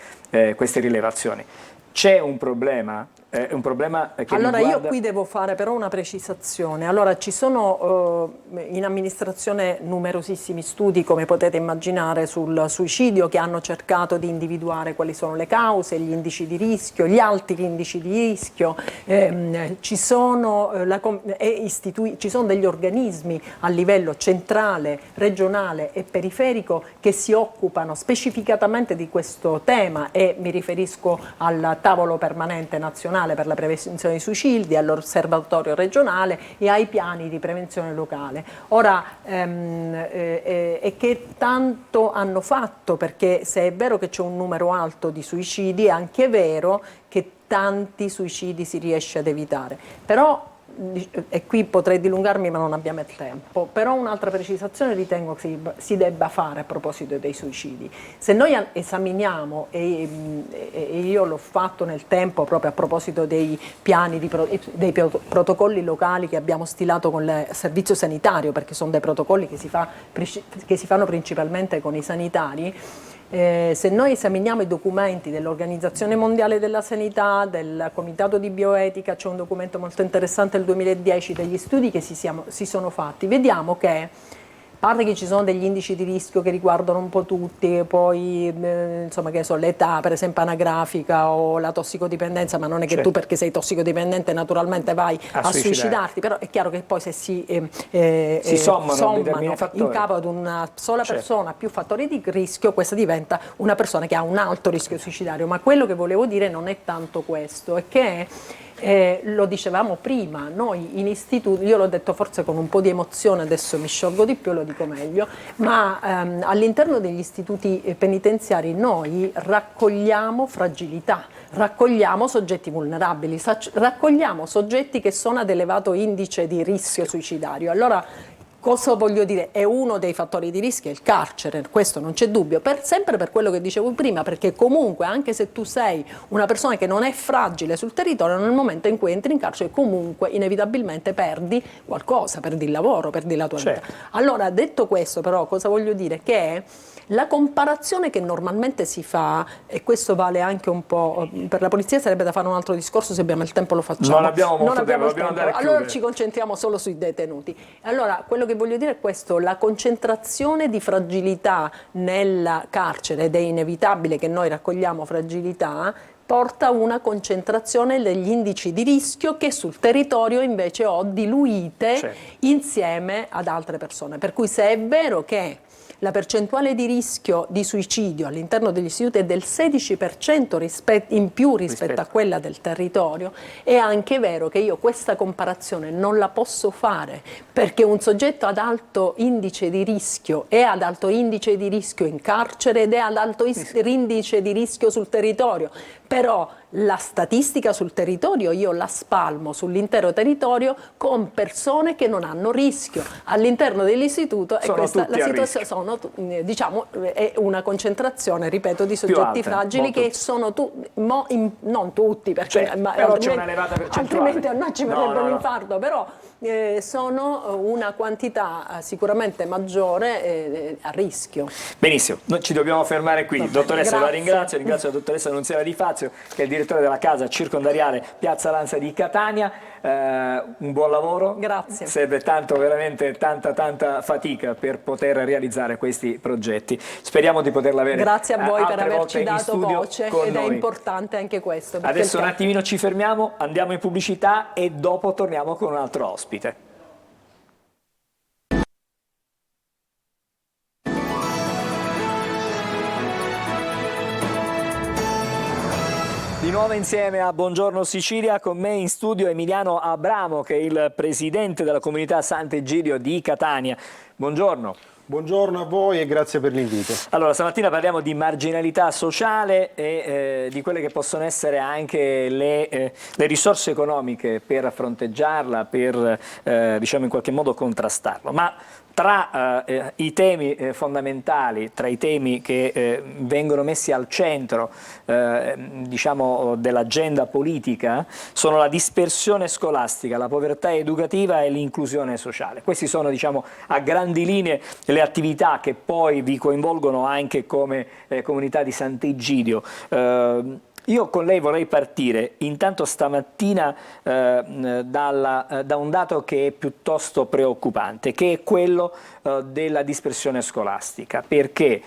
rilevazioni. C'è un problema? È un problema che allora riguarda... io qui devo fare però una precisazione. Allora ci sono in amministrazione numerosissimi studi, come potete immaginare, sul suicidio, che hanno cercato di individuare quali sono le cause, gli indici di rischio, gli alti indici di rischio. Ci sono degli organismi a livello centrale, regionale e periferico che si occupano specificatamente di questo tema, e mi riferisco al tavolo permanente nazionale per la prevenzione dei suicidi, all'osservatorio regionale e ai piani di prevenzione locale. Ora, e che tanto hanno fatto, perché se è vero che c'è un numero alto di suicidi, è anche vero che tanti suicidi si riesce ad evitare. Però, e qui potrei dilungarmi ma non abbiamo il tempo, però un'altra precisazione ritengo che si debba fare a proposito dei suicidi. Se noi esaminiamo, e io l'ho fatto nel tempo proprio a proposito dei piani, dei protocolli locali che abbiamo stilato con il servizio sanitario, perché sono dei protocolli che si fanno principalmente con i sanitari. Se noi esaminiamo i documenti dell'Organizzazione Mondiale della Sanità, del Comitato di Bioetica, c'è un documento molto interessante del 2010 degli studi che si sono fatti, vediamo che, a parte che ci sono degli indici di rischio che riguardano un po' tutti, poi insomma, che so, l'età per esempio anagrafica o la tossicodipendenza, ma non è che tu perché sei tossicodipendente naturalmente vai a suicidarti, però è chiaro che poi se si sommano in capo ad una sola persona più fattori di rischio, questa diventa una persona che ha un alto rischio suicidario. Ma quello che volevo dire non è tanto questo, è che lo dicevamo prima, noi in istituto, io l'ho detto forse con un po' di emozione, adesso mi sciolgo di più e lo dico meglio, ma all'interno degli istituti penitenziari noi raccogliamo fragilità, raccogliamo soggetti vulnerabili, raccogliamo soggetti che sono ad elevato indice di rischio suicidario. Allora, cosa voglio dire? È uno dei fattori di rischio è il carcere, questo non c'è dubbio, sempre per quello che dicevo prima, perché comunque anche se tu sei una persona che non è fragile sul territorio, nel momento in cui entri in carcere comunque inevitabilmente perdi qualcosa, perdi il lavoro, perdi la tua vita. Allora, detto questo però, cosa voglio dire? Che la comparazione che normalmente si fa, e questo vale anche un po' per la polizia, sarebbe da fare un altro discorso, se abbiamo il tempo lo facciamo. Non abbiamo molto tempo, dobbiamo andare a chiudere. Allora ci concentriamo solo sui detenuti. Allora, quello che voglio dire è questo: la concentrazione di fragilità nel carcere, ed è inevitabile che noi raccogliamo fragilità, porta a una concentrazione degli indici di rischio che sul territorio invece ho diluite insieme ad altre persone. Per cui se è vero che la percentuale di rischio di suicidio all'interno degli istituti è del 16% in più rispetto a quella del territorio. È anche vero che io questa comparazione non la posso fare, perché un soggetto ad alto indice di rischio è ad alto indice di rischio in carcere ed è ad alto indice di rischio sul territorio. Però la statistica sul territorio io la spalmo sull'intero territorio con persone che non hanno rischio all'interno dell'istituto, e questa la situazione diciamo è una concentrazione, ripeto, di soggetti fragili che sono non tutti, perché però c'è una elevata percentuale, altrimenti noi ci verrebbe un infarto, però sono una quantità sicuramente maggiore a rischio. Benissimo, noi ci dobbiamo fermare qui. Dottoressa, la ringrazio la dottoressa Nunziata Di Fazio, che è il direttore della casa circondariale Piazza Lanza di Catania. Un buon lavoro. Grazie. Serve veramente tanta fatica per poter realizzare questi progetti. Speriamo di poterla avere. Grazie a voi per averci dato voce, ed è importante anche questo. Adesso un attimino ci fermiamo, andiamo in pubblicità e dopo torniamo con un altro ospite. Di nuovo insieme a Buongiorno Sicilia, con me in studio Emiliano Abramo, che è il presidente della comunità Sant'Egidio di Catania. Buongiorno. Buongiorno a voi e grazie per l'invito. Allora, stamattina parliamo di marginalità sociale e di quelle che possono essere anche le risorse economiche per fronteggiarla, per diciamo in qualche modo contrastarlo. Ma tra i temi fondamentali, tra i temi che vengono messi al centro diciamo dell'agenda politica, sono la dispersione scolastica, la povertà educativa e l'inclusione sociale. Questi sono, diciamo, a grandi linee le attività che poi vi coinvolgono anche come comunità di Sant'Egidio. Io con lei vorrei partire intanto stamattina da un dato che è piuttosto preoccupante, che è quello della dispersione scolastica, perché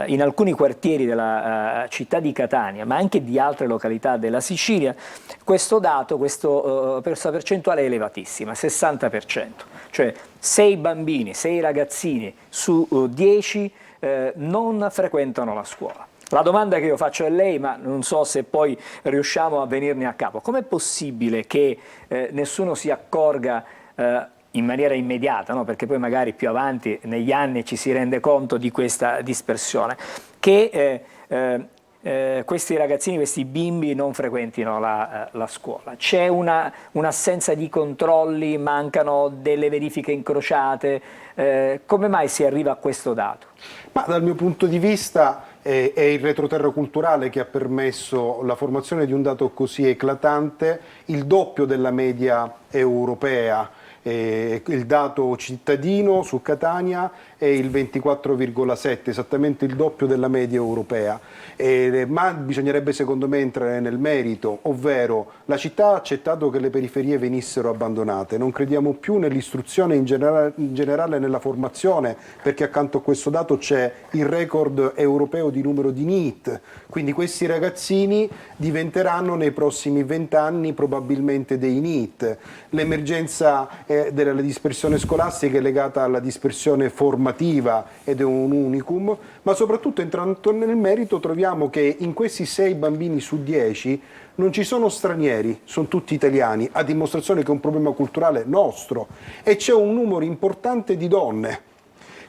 in alcuni quartieri della città di Catania, ma anche di altre località della Sicilia, questo dato, questa percentuale è elevatissima, 60%, cioè 6 bambini, 6 ragazzini su 10 non frequentano la scuola. La domanda che io faccio a lei, ma non so se poi riusciamo a venirne a capo, com'è possibile che nessuno si accorga in maniera immediata, no? Perché poi magari più avanti negli anni ci si rende conto di questa dispersione, che questi ragazzini, questi bimbi non frequentino la scuola? C'è un'assenza di controlli, mancano delle verifiche incrociate? Come mai si arriva a questo dato? Ma dal mio punto di vista è il retroterra culturale che ha permesso la formazione di un dato così eclatante, il doppio della media europea. Il dato cittadino su Catania è il 24,7, esattamente il doppio della media europea. Ma bisognerebbe secondo me entrare nel merito, ovvero la città ha accettato che le periferie venissero abbandonate, non crediamo più nell'istruzione in generale nella formazione, perché accanto a questo dato c'è il record europeo di numero di NEET, quindi questi ragazzini diventeranno nei prossimi 20 anni probabilmente dei NEET. L'emergenza della dispersione scolastica è legata alla dispersione formativa ed è un unicum, ma soprattutto entrando nel merito troviamo che in questi 6 bambini su 10 non ci sono stranieri, sono tutti italiani, a dimostrazione che è un problema culturale nostro, e c'è un numero importante di donne.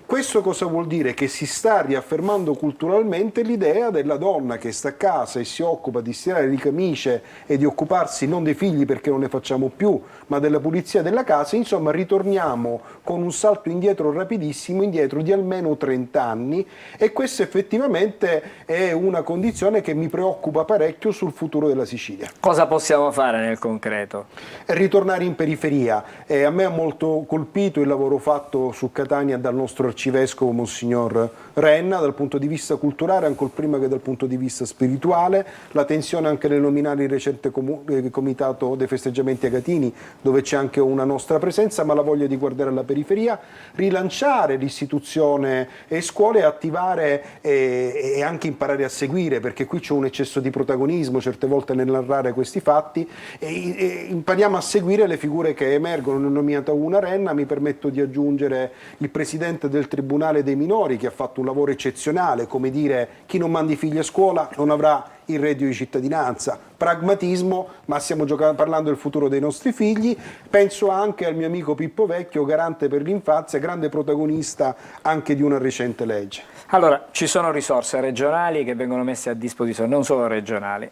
Questo cosa vuol dire? Che si sta riaffermando culturalmente l'idea della donna che sta a casa e si occupa di stirare le camicie e di occuparsi non dei figli perché non ne facciamo più, ma della pulizia della casa. Insomma, ritorniamo con un salto indietro rapidissimo, indietro di almeno 30 anni, e questa effettivamente è una condizione che mi preoccupa parecchio sul futuro della Sicilia. Cosa possiamo fare nel concreto? Ritornare in periferia. A me ha molto colpito il lavoro fatto su Catania dal nostro arcivescovo Monsignor Renna dal punto di vista culturale, ancora prima che dal punto di vista spirituale, la tensione anche nel nominare il recente comitato dei festeggiamenti agatini, dove c'è anche una nostra presenza, ma la voglia di guardare alla periferia, rilanciare l'istituzione e scuole, attivare e anche imparare a seguire, perché qui c'è un eccesso di protagonismo certe volte nel narrare questi fatti, e impariamo a seguire le figure che emergono. Ne ho nominata una, Renna, mi permetto di aggiungere il presidente del Tribunale dei minori, che ha fatto un lavoro eccezionale, come dire, chi non manda i figli a scuola non avrà il reddito di cittadinanza, pragmatismo, ma stiamo parlando del futuro dei nostri figli. Penso anche al mio amico Pippo Vecchio, garante per l'infanzia, grande protagonista anche di una recente legge. Allora, ci sono risorse regionali che vengono messe a disposizione, non solo regionali,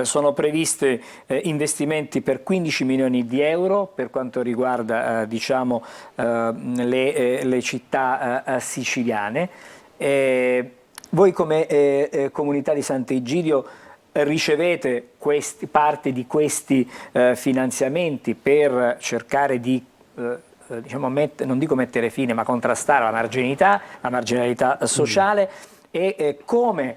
sono previsti investimenti per 15 milioni di euro per quanto riguarda diciamo, le città siciliane. Voi come comunità di Sant'Egidio ricevete parte di questi finanziamenti per cercare di, diciamo, non dico mettere fine, ma contrastare la marginalità sociale, e come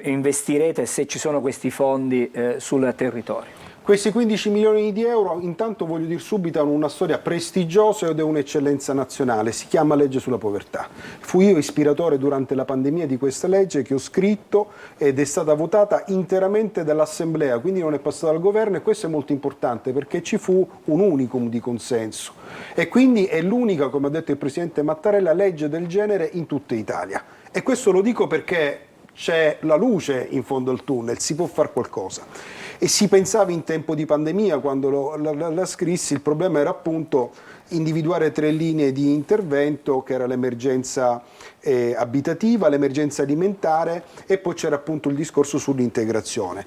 investirete, se ci sono questi fondi, sul territorio? Questi 15 milioni di euro, intanto voglio dire subito, hanno una storia prestigiosa ed è un'eccellenza nazionale, si chiama legge sulla povertà. Fui io ispiratore durante la pandemia di questa legge, che ho scritto, ed è stata votata interamente dall'Assemblea, quindi non è passata al governo, e questo è molto importante perché ci fu un unicum di consenso e quindi è l'unica, come ha detto il Presidente Mattarella, legge del genere in tutta Italia. E questo lo dico perché c'è la luce in fondo al tunnel, si può fare qualcosa. E si pensava in tempo di pandemia, quando la scrissi, il problema era appunto individuare 3 linee di intervento, che era l'emergenza abitativa, l'emergenza alimentare, e poi c'era appunto il discorso sull'integrazione.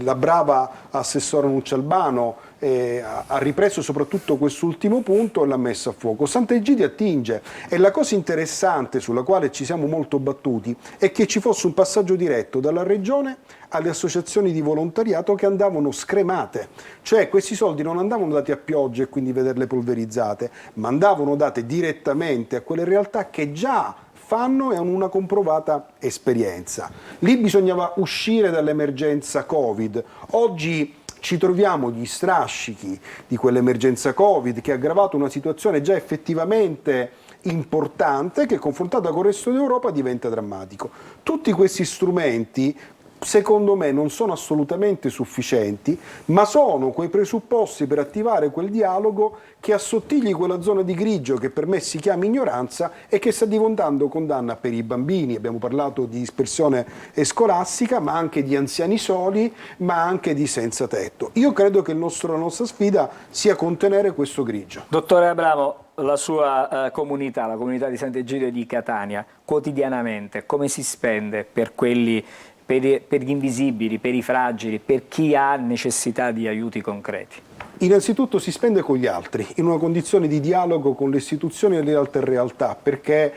La brava assessora Nuccia Albano ha ripreso soprattutto quest'ultimo punto e l'ha messo a fuoco. Sant'Egidio attinge, e la cosa interessante sulla quale ci siamo molto battuti è che ci fosse un passaggio diretto dalla Regione alle associazioni di volontariato, che andavano scremate, cioè questi soldi non andavano dati a pioggia e quindi vederle polverizzate, ma andavano date direttamente a quelle realtà che già fanno e hanno una comprovata esperienza. Lì bisognava uscire dall'emergenza Covid. Oggi ci troviamo gli strascichi di quell'emergenza Covid, che ha aggravato una situazione già effettivamente importante, che confrontata con il resto d'Europa diventa drammatico. Tutti questi strumenti, secondo me, non sono assolutamente sufficienti, ma sono quei presupposti per attivare quel dialogo che assottigli quella zona di grigio che per me si chiama ignoranza e che sta diventando condanna per i bambini. Abbiamo parlato di dispersione scolastica, ma anche di anziani soli, ma anche di senza tetto. Io credo che la nostra sfida sia contenere questo grigio. Dottore Abramo, la sua comunità, la comunità di Sant'Egidio di Catania, quotidianamente come si spende per quelli, per gli invisibili, per i fragili, per chi ha necessità di aiuti concreti? Innanzitutto si spende con gli altri, in una condizione di dialogo con le istituzioni e le altre realtà, perché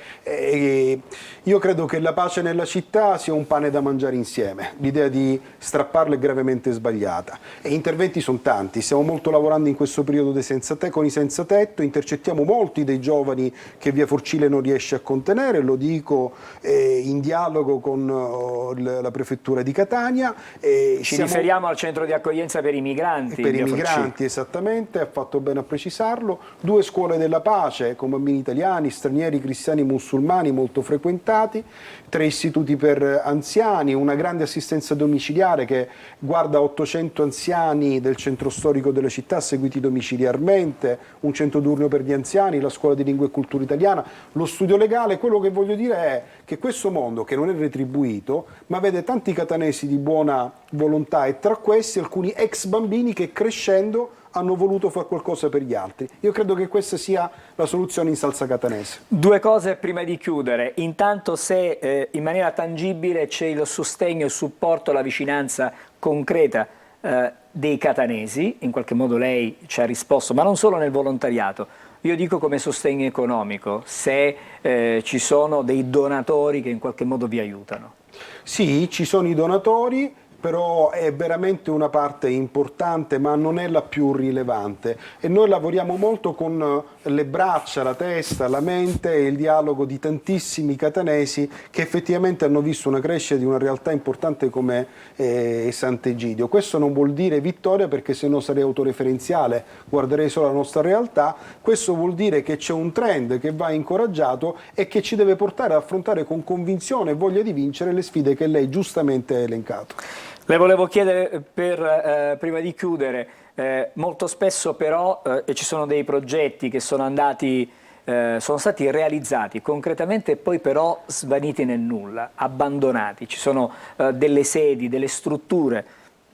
io credo che la pace nella città sia un pane da mangiare insieme. L'idea di strapparla è gravemente sbagliata. E gli interventi sono tanti, stiamo molto lavorando in questo periodo con i senza tetto, intercettiamo molti dei giovani che via Forcile non riesce a contenere, lo dico in dialogo con la prefettura di Catania. Ci riferiamo al centro di accoglienza per i migranti. Per i migranti, esattamente, ha fatto bene a precisarlo. 2 scuole della pace con bambini italiani, stranieri, cristiani, musulmani molto frequentati, 3 istituti per anziani, una grande assistenza domiciliare che guarda 800 anziani del centro storico della città seguiti domiciliarmente, un centro diurno per gli anziani, la scuola di lingua e cultura italiana, lo studio legale. Quello che voglio dire è che questo mondo, che non è retribuito, ma vede tanti catanesi di buona volontà, e tra questi alcuni ex bambini che crescendo hanno voluto fare qualcosa per gli altri. Io credo che questa sia la soluzione in salsa catanese. 2 cose prima di chiudere. Intanto, se in maniera tangibile c'è il sostegno, il supporto, la vicinanza concreta dei catanesi, in qualche modo lei ci ha risposto, ma non solo nel volontariato. Io dico come sostegno economico, se ci sono dei donatori che in qualche modo vi aiutano. Sì, ci sono i donatori. però è veramente una parte importante, ma non è la più rilevante. E noi lavoriamo molto con le braccia, la testa, la mente e il dialogo di tantissimi catanesi che effettivamente hanno visto una crescita di una realtà importante come Sant'Egidio. Questo non vuol dire vittoria, perché se no sarei autoreferenziale, guarderei solo la nostra realtà. Questo vuol dire che c'è un trend che va incoraggiato e che ci deve portare ad affrontare con convinzione e voglia di vincere le sfide che lei giustamente ha elencato. Le volevo chiedere, prima di chiudere, molto spesso però ci sono dei progetti che sono stati realizzati concretamente e poi però svaniti nel nulla, abbandonati. Ci sono delle sedi, delle strutture.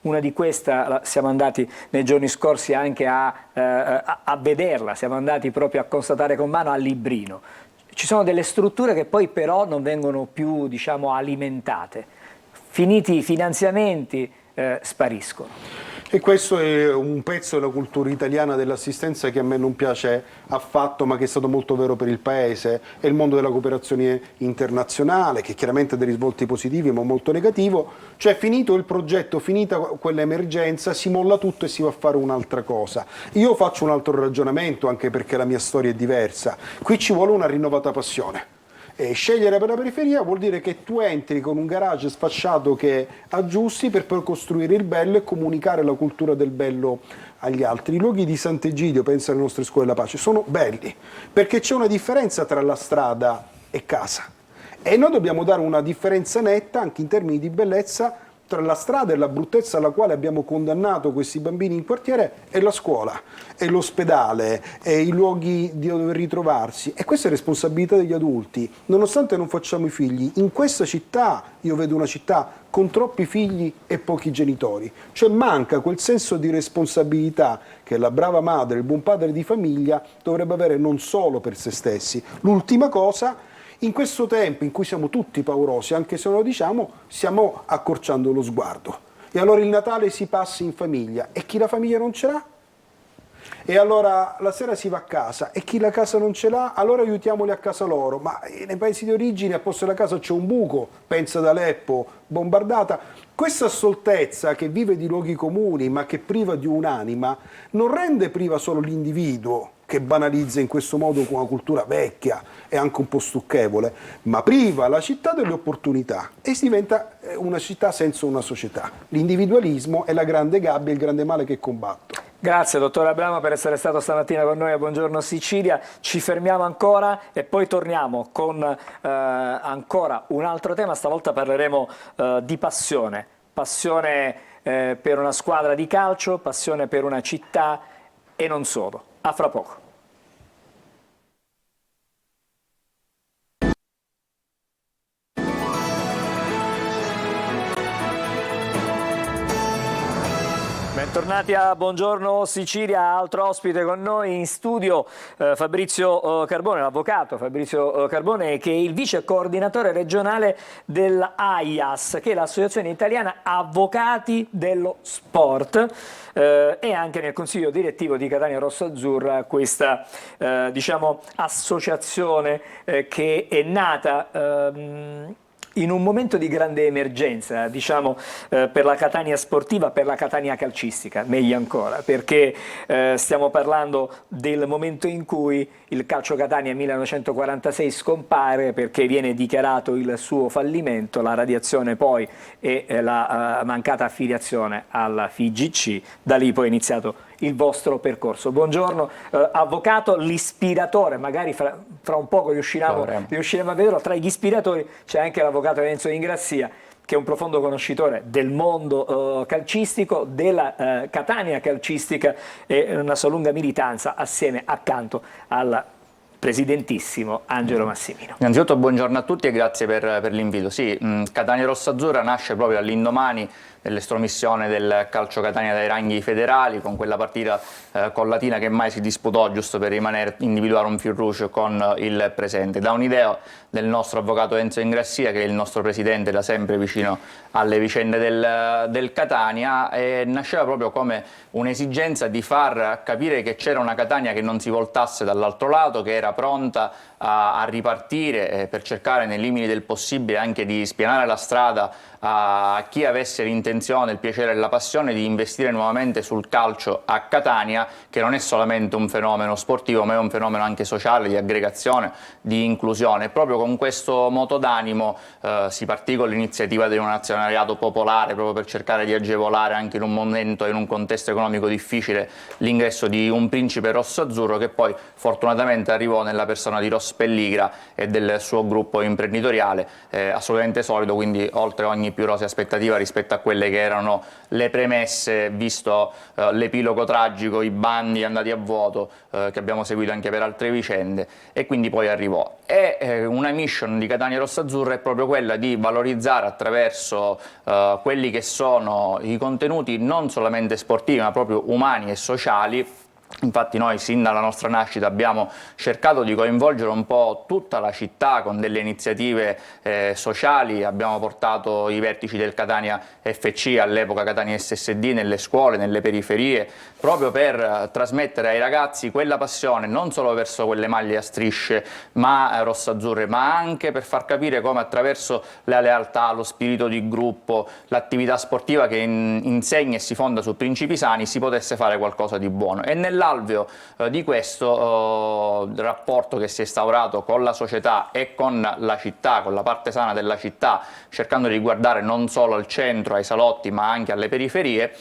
Una di queste siamo andati nei giorni scorsi anche a vederla, siamo andati proprio a constatare con mano a Librino. Ci sono delle strutture che poi però non vengono più, diciamo, alimentate. Finiti i finanziamenti, spariscono. E questo è un pezzo della cultura italiana dell'assistenza che a me non piace affatto, ma che è stato molto vero per il Paese. È il mondo della cooperazione internazionale, che chiaramente ha dei risvolti positivi ma molto negativo. Cioè, finito il progetto, finita quell'emergenza, si molla tutto e si va a fare un'altra cosa. Io faccio un altro ragionamento, anche perché la mia storia è diversa. Qui ci vuole una rinnovata passione. E scegliere per la periferia vuol dire che tu entri con un garage sfasciato che aggiusti per poi costruire il bello e comunicare la cultura del bello agli altri. I luoghi di Sant'Egidio, penso alle nostre scuole della pace, sono belli, perché c'è una differenza tra la strada e casa. E noi dobbiamo dare una differenza netta, anche in termini di bellezza, tra la strada e la bruttezza alla quale abbiamo condannato questi bambini in quartiere e la scuola, e l'ospedale, e i luoghi di dove ritrovarsi. E questa è responsabilità degli adulti. Nonostante non facciamo i figli, in questa città, io vedo una città con troppi figli e pochi genitori. Cioè manca quel senso di responsabilità che la brava madre, il buon padre di famiglia dovrebbe avere non solo per se stessi. L'ultima cosa: in questo tempo in cui siamo tutti paurosi, anche se non lo diciamo, stiamo accorciando lo sguardo. E allora il Natale si passa in famiglia, e chi la famiglia non ce l'ha? E allora la sera si va a casa, e chi la casa non ce l'ha? Allora aiutiamoli a casa loro. Ma nei paesi di origine, a posto della casa c'è un buco, pensa ad Aleppo, bombardata. Questa stoltezza che vive di luoghi comuni, ma che priva di un'anima, non rende priva solo l'individuo, che banalizza in questo modo con una cultura vecchia e anche un po' stucchevole, ma priva la città delle opportunità e si diventa una città senza una società. L'individualismo è la grande gabbia e il grande male che combatto. Grazie dottor Abramo per essere stato stamattina con noi a Buongiorno Sicilia. Ci fermiamo ancora e poi torniamo con ancora un altro tema. Stavolta parleremo di passione. Passione per una squadra di calcio, passione per una città e non solo. A fra poco. Bentornati a Buongiorno Sicilia, altro ospite con noi in studio Fabrizio Carbone, l'avvocato Fabrizio Carbone, che è il vice coordinatore regionale dell'AIAS, che è l'Associazione Italiana Avvocati dello Sport, e anche nel consiglio direttivo di Catania Rosso-Azzurra, questa diciamo, associazione che è nata in un momento di grande emergenza, diciamo, per la Catania sportiva, per la Catania calcistica, meglio ancora, perché stiamo parlando del momento in cui il Calcio Catania 1946 scompare perché viene dichiarato il suo fallimento, la radiazione poi e la mancata affiliazione alla FIGC. Da lì poi è iniziato il vostro percorso. Buongiorno avvocato, l'ispiratore, magari fra un poco riusciremo a vederlo, tra gli ispiratori c'è anche l'avvocato Enzo Ingrassia, che è un profondo conoscitore del mondo calcistico, della Catania calcistica e una sua lunga militanza assieme accanto al presidentissimo Angelo Massimino. Innanzitutto buongiorno a tutti e grazie per l'invito. Sì, Catania Rosso-Azzurra nasce proprio all'indomani dell'estromissione del Calcio Catania dai ranghi federali, con quella partita collatina che mai si disputò, giusto per individuare un fil rouge con il presente, da un'idea del nostro avvocato Enzo Ingrassia, che è il nostro presidente da sempre vicino alle vicende del Catania, e nasceva proprio come un'esigenza di far capire che c'era una Catania che non si voltasse dall'altro lato, che era pronta a ripartire per cercare nei limiti del possibile anche di spianare la strada a chi avesse l'intenzione, il piacere e la passione di investire nuovamente sul calcio a Catania, che non è solamente un fenomeno sportivo ma è un fenomeno anche sociale, di aggregazione, di inclusione. E proprio con questo moto d'animo si partì con l'iniziativa di un azionariato popolare proprio per cercare di agevolare anche in un momento e in un contesto economico difficile l'ingresso di un principe rosso-azzurro, che poi fortunatamente arrivò nella persona di Ross Pelligra e del suo gruppo imprenditoriale assolutamente solido, quindi oltre ogni più rosea aspettativa rispetto a quelle che erano le premesse, visto l'epilogo tragico, i bandi andati a vuoto che abbiamo seguito anche per altre vicende, e quindi poi arrivò. E una mission di Catania Rosso-Azzurro è proprio quella di valorizzare attraverso quelli che sono i contenuti non solamente sportivi ma proprio umani e sociali. Infatti noi sin dalla nostra nascita abbiamo cercato di coinvolgere un po' tutta la città con delle iniziative sociali, abbiamo portato i vertici del Catania FC, all'epoca Catania SSD, nelle scuole, nelle periferie, proprio per trasmettere ai ragazzi quella passione non solo verso quelle maglie a strisce ma rosso-azzurre, ma anche per far capire come attraverso la lealtà, lo spirito di gruppo, l'attività sportiva che insegna e si fonda su principi sani si potesse fare qualcosa di buono. E nell'alveo di questo rapporto che si è instaurato con la società e con la città, con la parte sana della città, cercando di guardare non solo al centro, ai salotti, ma anche alle periferie,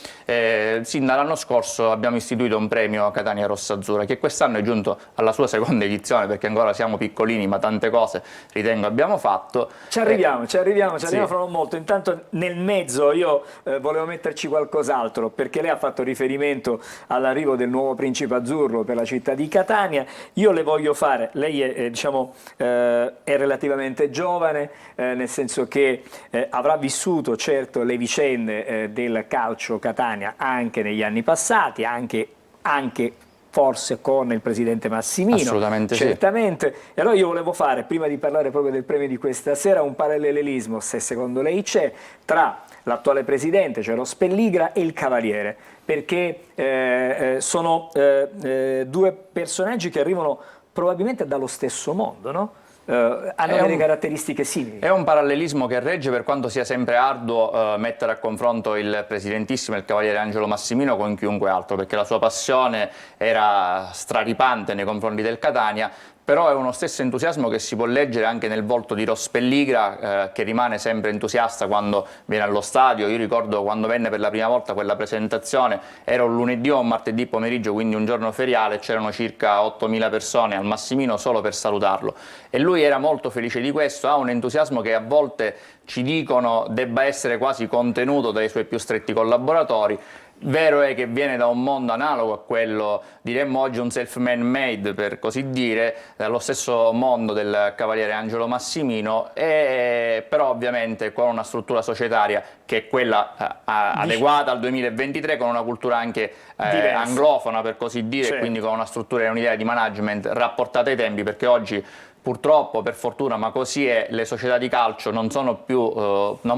sin dall'anno scorso abbiamo istituito un premio Catania Rosso-Azzurra, che quest'anno è giunto alla sua seconda edizione, perché ancora siamo piccolini, ma tante cose ritengo abbiamo fatto. Ci arriviamo fra non molto. Intanto nel mezzo io volevo metterci qualcos'altro, perché lei ha fatto riferimento all'arrivo del nuovo principe azzurro per la città di Catania. Io le voglio fare, lei è, è relativamente giovane, nel senso che avrà vissuto certo le vicende del calcio Catania anche negli anni passati, anche forse con il presidente Massimino, assolutamente certamente. Sì. E allora io volevo fare, prima di parlare proprio del premio di questa sera, un parallelismo, se secondo lei c'è, tra l'attuale presidente, cioè Ross Pelligra, e il Cavaliere, perché sono due personaggi che arrivano probabilmente dallo stesso mondo, no? Hanno delle caratteristiche simili. È un parallelismo che regge, per quanto sia sempre arduo mettere a confronto il presidentissimo e il cavaliere Angelo Massimino con chiunque altro, perché la sua passione era straripante nei confronti del Catania. Però è uno stesso entusiasmo che si può leggere anche nel volto di Ross Pelligra, che rimane sempre entusiasta quando viene allo stadio. Io ricordo quando venne per la prima volta quella presentazione, era un lunedì o un martedì pomeriggio, quindi un giorno feriale, c'erano circa 8.000 persone al Massimino solo per salutarlo. E lui era molto felice di questo, ha un entusiasmo che a volte ci dicono debba essere quasi contenuto dai suoi più stretti collaboratori. Vero è che viene da un mondo analogo a quello, diremmo oggi un self-man made per così dire, dallo stesso mondo del cavaliere Angelo Massimino, però ovviamente con una struttura societaria che è quella adeguata al 2023, con una cultura anche anglofona per così dire, sì. Quindi con una struttura e un'idea di management rapportata ai tempi, perché oggi purtroppo, per fortuna, ma così è, le società di calcio non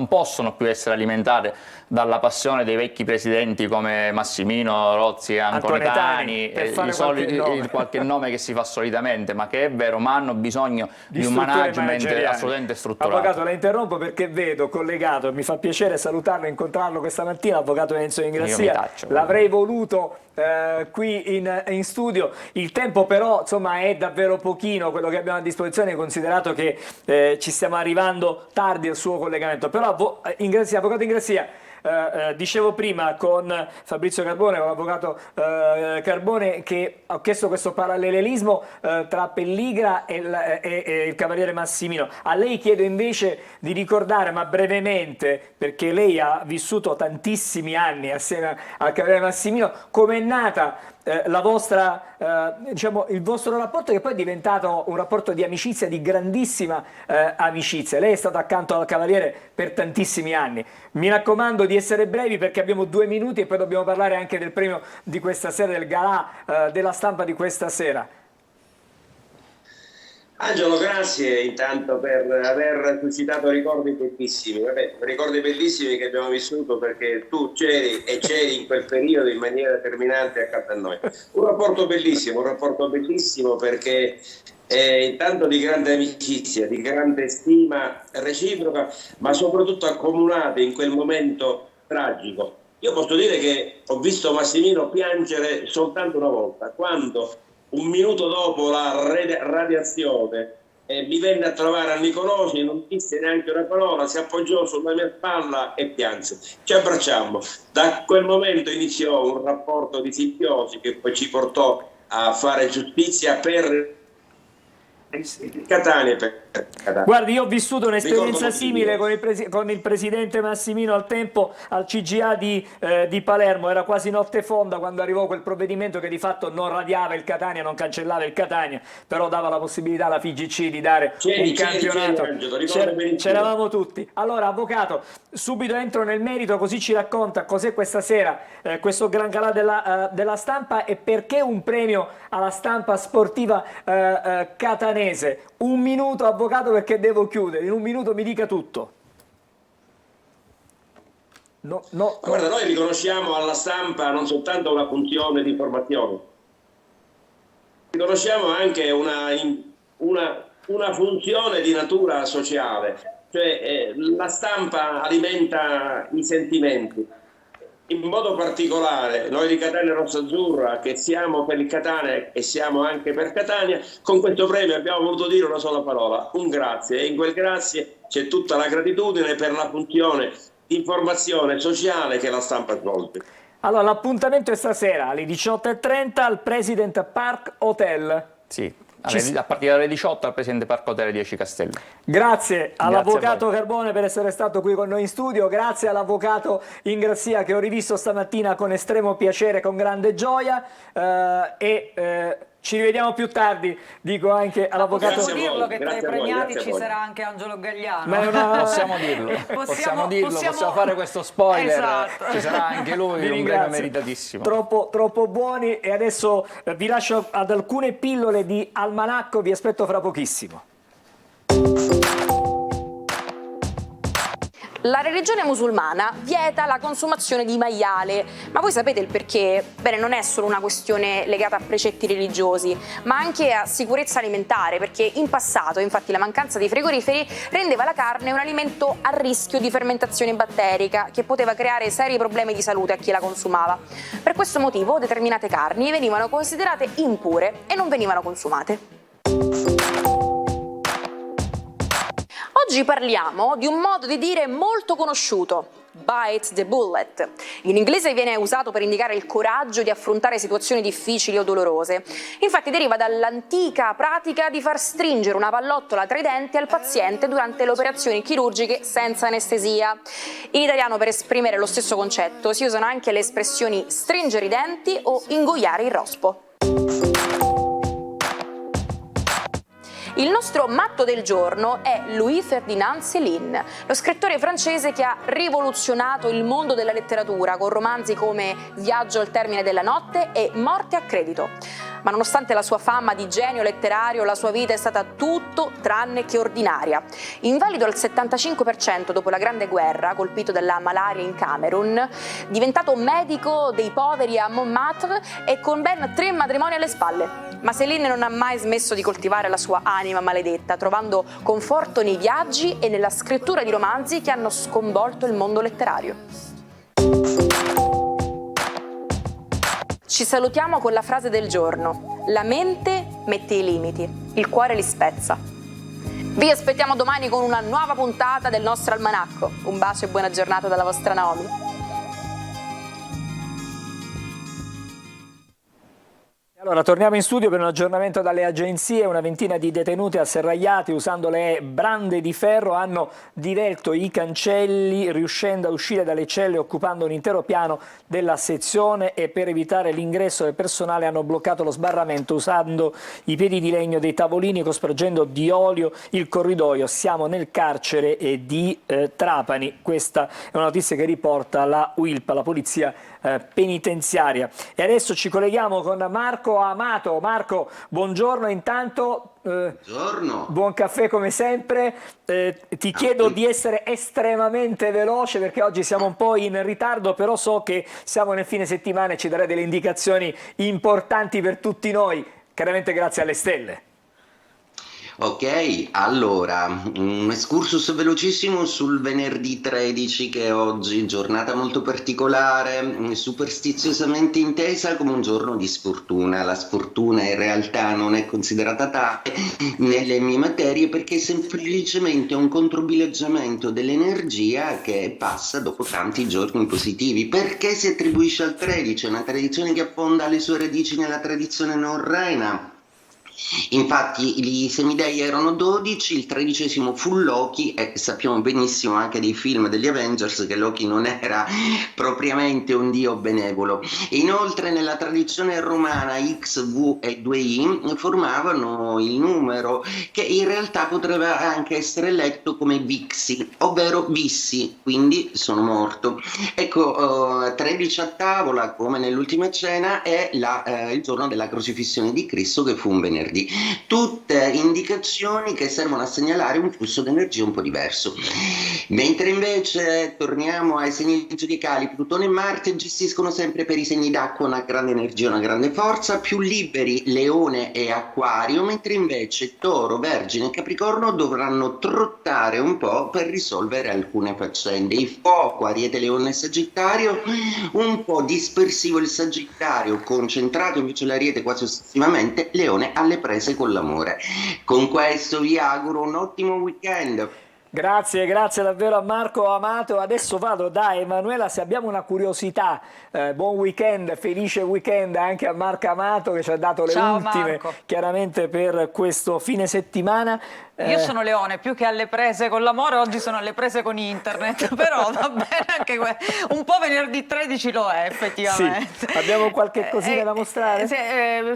possono più essere alimentate dalla passione dei vecchi presidenti come Massimino, Rozzi, Antonetani, qualche nome che si fa solitamente, ma che è vero, ma hanno bisogno di un management assolutamente strutturato. Avvocato, la interrompo perché vedo collegato, mi fa piacere salutarlo e incontrarlo questa mattina, avvocato Enzo Ingrassia. L'avrei voluto qui in studio, il tempo però insomma è davvero pochino quello che abbiamo a disposizione, considerato che ci stiamo arrivando tardi al suo collegamento. Però avvocato Ingrassia, dicevo prima con Fabrizio Carbone, con l'avvocato Carbone, che ho chiesto questo parallelismo tra Pelligra e il cavaliere Massimino. A lei chiedo invece di ricordare, ma brevemente, perché lei ha vissuto tantissimi anni assieme al cavaliere Massimino, come è nata la vostra, il vostro rapporto, che poi è diventato un rapporto di amicizia, di grandissima amicizia. Lei è stato accanto al cavaliere per tantissimi anni. Mi raccomando di essere brevi, perché abbiamo 2 minuti e poi dobbiamo parlare anche del premio di questa sera, del galà della stampa di questa sera. Angelo, grazie intanto per aver suscitato ricordi bellissimi, ricordi bellissimi che abbiamo vissuto, perché tu c'eri in quel periodo in maniera determinante accanto a noi. Un rapporto bellissimo perché intanto di grande amicizia, di grande stima reciproca, ma soprattutto accomunati in quel momento tragico. Io posso dire che ho visto Massimino piangere soltanto una volta, quando un minuto dopo la radiazione mi venne a trovare a Nicolosi, non disse neanche una parola, si appoggiò sulla mia spalla e pianse. Ci abbracciammo. Da quel momento iniziò un rapporto di simbiosi che poi ci portò a fare giustizia per Catania. Guardi, io ho vissuto un'esperienza simile con il presidente Massimino al tempo al CGA di Palermo. Era quasi notte fonda quando arrivò quel provvedimento che di fatto non radiava il Catania, non cancellava il Catania, però dava la possibilità alla FIGC di dare un campionato. C'eravamo tutti. Allora, avvocato, subito entro nel merito, così ci racconta cos'è questa sera questo gran galà della stampa e perché un premio alla stampa sportiva catanese. Un minuto, avvocato, perché devo chiudere. In un minuto mi dica tutto. Guarda, noi riconosciamo alla stampa non soltanto una funzione di informazione, riconosciamo anche una funzione di natura sociale, cioè la stampa alimenta i sentimenti. In modo particolare noi di Catania Rossazzurra, che siamo per il Catania e siamo anche per Catania, con questo premio abbiamo voluto dire una sola parola, un grazie, e in quel grazie c'è tutta la gratitudine per la funzione di informazione sociale che la stampa svolge. Allora, l'appuntamento è stasera alle 18:30 al President Park Hotel. Sì. A partire dalle 18 al Presidente Parco Hotel 10 Castello. Grazie all'avvocato Carbone per essere stato qui con noi in studio, grazie all'avvocato Ingrassia che ho rivisto stamattina con estremo piacere, con grande gioia ci rivediamo più tardi, dico anche all'avvocato. Possiamo dirlo che tra i premiati ci sarà anche Angelo Gagliano. Possiamo dirlo, possiamo fare questo spoiler, esatto. Ci sarà anche lui, un premio meritatissimo. Troppo buoni, e adesso vi lascio ad alcune pillole di almanacco, vi aspetto fra pochissimo. La religione musulmana vieta la consumazione di maiale, ma voi sapete il perché? Bene, non è solo una questione legata a precetti religiosi, ma anche a sicurezza alimentare, perché in passato, infatti, la mancanza di frigoriferi rendeva la carne un alimento a rischio di fermentazione batterica, che poteva creare seri problemi di salute a chi la consumava. Per questo motivo determinate carni venivano considerate impure e non venivano consumate. Oggi parliamo di un modo di dire molto conosciuto, bite the bullet. In inglese viene usato per indicare il coraggio di affrontare situazioni difficili o dolorose. Infatti deriva dall'antica pratica di far stringere una pallottola tra i denti al paziente durante le operazioni chirurgiche senza anestesia. In italiano, per esprimere lo stesso concetto, si usano anche le espressioni stringere i denti o ingoiare il rospo. Il nostro matto del giorno è Louis-Ferdinand Céline, lo scrittore francese che ha rivoluzionato il mondo della letteratura con romanzi come Viaggio al termine della notte e Morte a credito. Ma nonostante la sua fama di genio letterario, la sua vita è stata tutto tranne che ordinaria. Invalido al 75% dopo la Grande Guerra, colpito dalla malaria in Camerun, diventato medico dei poveri a Montmartre e con ben 3 matrimoni alle spalle. Ma Céline non ha mai smesso di coltivare la sua anima maledetta, trovando conforto nei viaggi e nella scrittura di romanzi che hanno sconvolto il mondo letterario. Ci salutiamo con la frase del giorno: la mente mette i limiti, il cuore li spezza. Vi aspettiamo domani con una nuova puntata del nostro almanacco. Un bacio e buona giornata dalla vostra Naomi. Allora, torniamo in studio per un aggiornamento dalle agenzie. Una ventina di detenuti asserragliati usando le brande di ferro hanno divelto i cancelli, riuscendo a uscire dalle celle occupando un intero piano della sezione, e per evitare l'ingresso del personale hanno bloccato lo sbarramento usando i piedi di legno dei tavolini, cospargendo di olio il corridoio. Siamo nel carcere di Trapani. Questa è una notizia che riporta la UILP, la polizia penitenziaria. E adesso ci colleghiamo con Marco Amato. Marco, buongiorno intanto. Buongiorno. Buon caffè come sempre. Ti chiedo di essere estremamente veloce perché oggi siamo un po' in ritardo, però so che siamo nel fine settimana e ci darai delle indicazioni importanti per tutti noi, chiaramente grazie alle stelle. Ok, allora, un excursus velocissimo sul venerdì 13 che è oggi, giornata molto particolare, superstiziosamente intesa come un giorno di sfortuna. La sfortuna in realtà non è considerata tale nelle mie materie perché è semplicemente un controbilanciamento dell'energia che passa dopo tanti giorni positivi. Perché si attribuisce al 13? È una tradizione che affonda le sue radici nella tradizione norrena. Infatti i semidei erano 12, il 13° fu Loki e sappiamo benissimo anche dei film degli Avengers che Loki non era propriamente un dio benevolo. Inoltre nella tradizione romana X, V e 2I formavano il numero che in realtà potrebbe anche essere letto come Vixi, ovvero Vissi, quindi sono morto. Ecco, 13 a tavola come nell'ultima cena è il giorno della crocifissione di Cristo che fu un venerdì. Tutte indicazioni che servono a segnalare un flusso di energia un po' diverso. Mentre invece torniamo ai segni zodiacali, Plutone e Marte gestiscono sempre per i segni d'acqua una grande energia, una grande forza, più liberi Leone e Acquario, mentre invece Toro, Vergine e Capricorno dovranno trottare un po' per risolvere alcune faccende. Il fuoco, Ariete, Leone e Sagittario, un po' dispersivo il Sagittario, concentrato invece l'Ariete quasi ossessivamente, Leone alle prese con l'amore. Con questo vi auguro un ottimo weekend. Grazie davvero a Marco Amato. Adesso vado da Emanuela, se abbiamo una curiosità. Buon weekend, felice weekend anche a Marco Amato che ci ha dato le ultime, Marco. Chiaramente per questo fine settimana. Io sono Leone, più che alle prese con l'amore, oggi sono alle prese con internet, però va bene anche un po' venerdì 13 lo è effettivamente. Sì. Abbiamo qualche cosina da mostrare?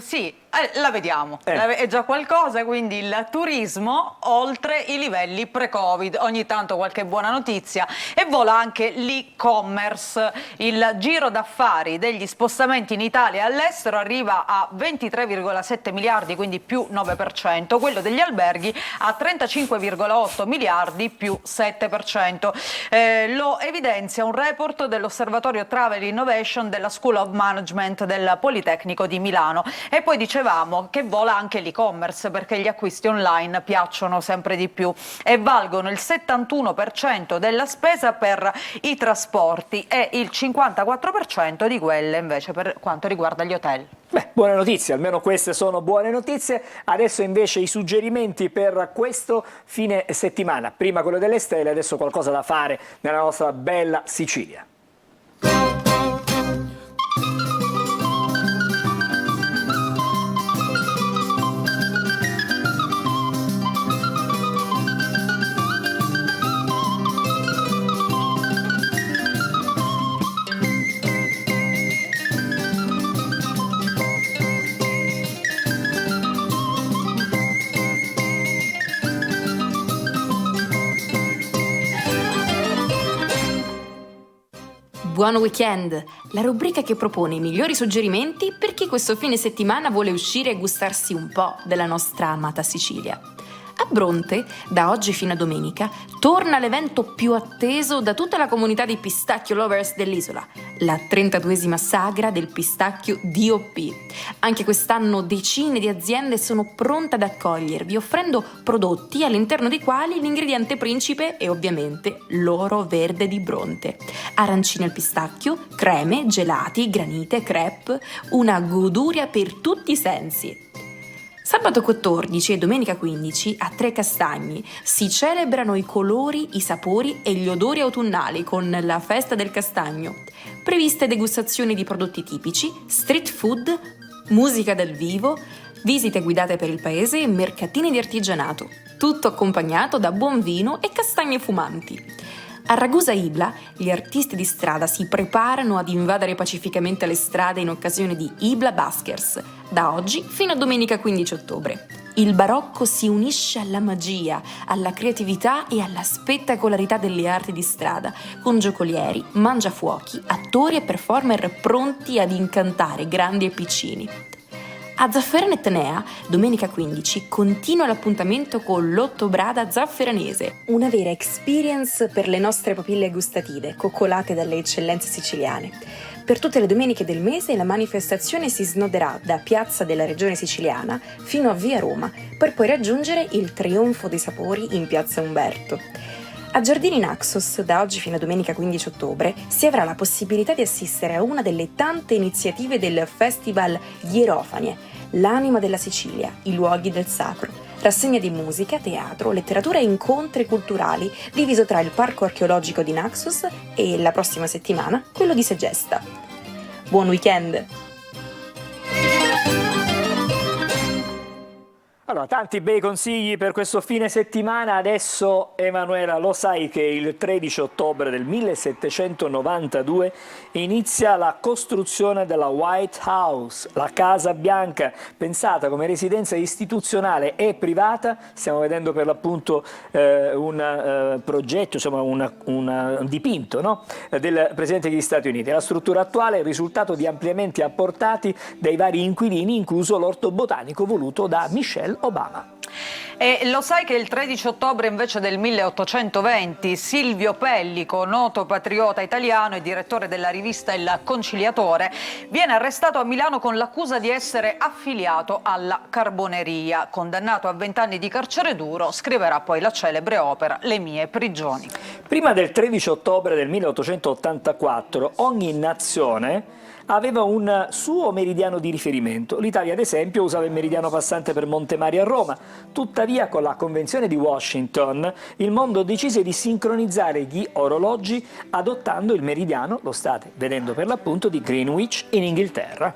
Sì, la vediamo, è già qualcosa, quindi il turismo oltre i livelli pre-Covid, ogni tanto qualche buona notizia e vola anche l'e-commerce, il giro d'affari degli spostamenti in Italia e all'estero arriva a 23,7 miliardi, quindi più 9%, quello degli alberghi a 35,8 miliardi più 7%. Lo evidenzia un report dell'Osservatorio Travel Innovation della School of Management del Politecnico di Milano. E poi dicevamo che vola anche l'e-commerce perché gli acquisti online piacciono sempre di più e valgono il 71% della spesa per i trasporti e il 54% di quelle invece per quanto riguarda gli hotel. Beh, buone notizie, almeno queste sono buone notizie. Adesso invece i suggerimenti per questo fine settimana. Prima quello delle stelle, adesso qualcosa da fare nella nostra bella Sicilia. Buon weekend, la rubrica che propone i migliori suggerimenti per chi questo fine settimana vuole uscire e gustarsi un po' della nostra amata Sicilia. A Bronte, da oggi fino a domenica, torna l'evento più atteso da tutta la comunità di pistacchio lovers dell'isola, la 32esima sagra del pistacchio DOP. Anche quest'anno decine di aziende sono pronte ad accogliervi, offrendo prodotti all'interno dei quali l'ingrediente principe è ovviamente l'oro verde di Bronte. Arancini al pistacchio, creme, gelati, granite, crepe, una goduria per tutti i sensi. Sabato 14 e domenica 15 a Tre Castagni si celebrano i colori, i sapori e gli odori autunnali con la festa del castagno. Previste degustazioni di prodotti tipici, street food, musica dal vivo, visite guidate per il paese e mercatini di artigianato. Tutto accompagnato da buon vino e castagne fumanti. A Ragusa Ibla, gli artisti di strada si preparano ad invadere pacificamente le strade in occasione di Ibla Baskers, da oggi fino a domenica 15 ottobre. Il barocco si unisce alla magia, alla creatività e alla spettacolarità delle arti di strada, con giocolieri, mangiafuochi, attori e performer pronti ad incantare grandi e piccini. A Zafferana Etnea, domenica 15, continua l'appuntamento con l'Ottobrada zafferanese, una vera experience per le nostre papille gustative, coccolate dalle eccellenze siciliane. Per tutte le domeniche del mese la manifestazione si snoderà da Piazza della Regione Siciliana fino a Via Roma, per poi raggiungere il Trionfo dei Sapori in Piazza Umberto. A Giardini Naxos, da oggi fino a domenica 15 ottobre, si avrà la possibilità di assistere a una delle tante iniziative del Festival Hierofanie, l'anima della Sicilia, i luoghi del sacro. Rassegna di musica, teatro, letteratura e incontri culturali, diviso tra il Parco Archeologico di Naxos e, la prossima settimana, quello di Segesta. Buon weekend! Allora, tanti bei consigli per questo fine settimana. Adesso, Emanuela, lo sai che il 13 ottobre del 1792 inizia la costruzione della White House, la Casa Bianca, pensata come residenza istituzionale e privata. Stiamo vedendo per l'appunto un progetto, insomma un dipinto, no? Del Presidente degli Stati Uniti. La struttura attuale è il risultato di ampliamenti apportati dai vari inquilini, incluso l'orto botanico voluto da Michelle Obama. E lo sai che il 13 ottobre invece del 1820 Silvio Pellico, noto patriota italiano e direttore della rivista Il Conciliatore, viene arrestato a Milano con l'accusa di essere affiliato alla Carboneria. Condannato a 20 anni di carcere duro, scriverà poi la celebre opera Le mie prigioni. Prima del 13 ottobre del 1884 ogni nazione aveva un suo meridiano di riferimento. L'Italia, ad esempio, usava il meridiano passante per Montemario a Roma. Tuttavia, con la Convenzione di Washington, il mondo decise di sincronizzare gli orologi adottando il meridiano, lo state vedendo per l'appunto, di Greenwich in Inghilterra.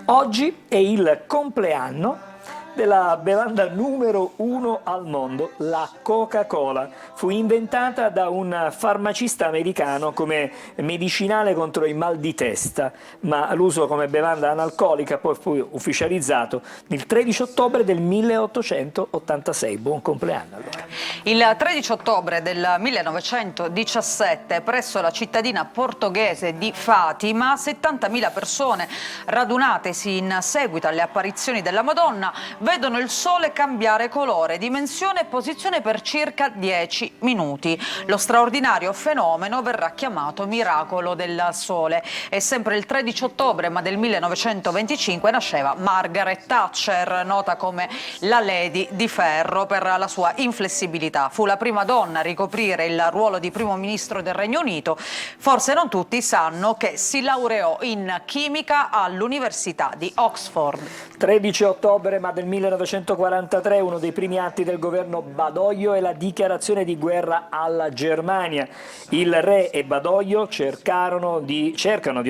Oggi è il compleanno della bevanda numero 1 al mondo, la Coca-Cola. Fu inventata da un farmacista americano come medicinale contro il mal di testa, ma l'uso come bevanda analcolica poi fu ufficializzato il 13 ottobre del 1886. Buon compleanno allora. Il 13 ottobre del 1917, presso la cittadina portoghese di Fatima, 70.000 persone radunatesi in seguito alle apparizioni della Madonna vedono il sole cambiare colore, dimensione e posizione per circa 10 minuti. Lo straordinario fenomeno verrà chiamato miracolo del sole. E sempre il 13 ottobre, ma del 1925, nasceva Margaret Thatcher, nota come la Lady di Ferro per la sua inflessibilità. Fu la prima donna a ricoprire il ruolo di primo ministro del Regno Unito. Forse non tutti sanno che si laureò in chimica all'Università di Oxford. 13 ottobre, ma del 1943, uno dei primi atti del governo Badoglio è la dichiarazione di guerra alla Germania. Il re e Badoglio cercano di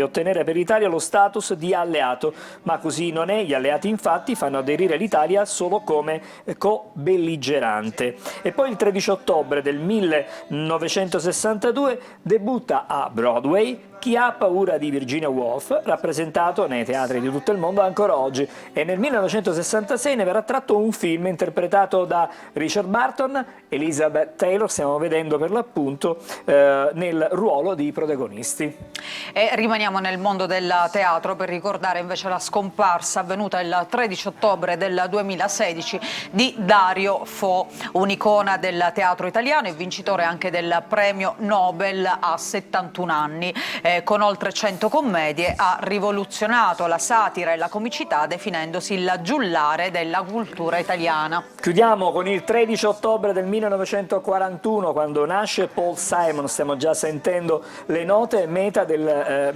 ottenere per l'Italia lo status di alleato, ma così non è. Gli alleati infatti fanno aderire l'Italia solo come co-belligerante. E poi il 13 ottobre del 1962 debutta a Broadway Chi ha paura di Virginia Woolf, rappresentato nei teatri di tutto il mondo ancora oggi, e nel 1966 ne verrà tratto un film interpretato da Richard Burton, Elizabeth Taylor, stiamo vedendo per l'appunto nel ruolo di protagonisti. E rimaniamo nel mondo del teatro per ricordare invece la scomparsa avvenuta il 13 ottobre del 2016 di Dario Fo, un'icona del teatro italiano e vincitore anche del premio Nobel a 71 anni. Con oltre 100 commedie ha rivoluzionato la satira e la comicità, definendosi il giullare della cultura italiana. Chiudiamo con il 13 ottobre del 1941, quando nasce Paul Simon. Stiamo già sentendo le note del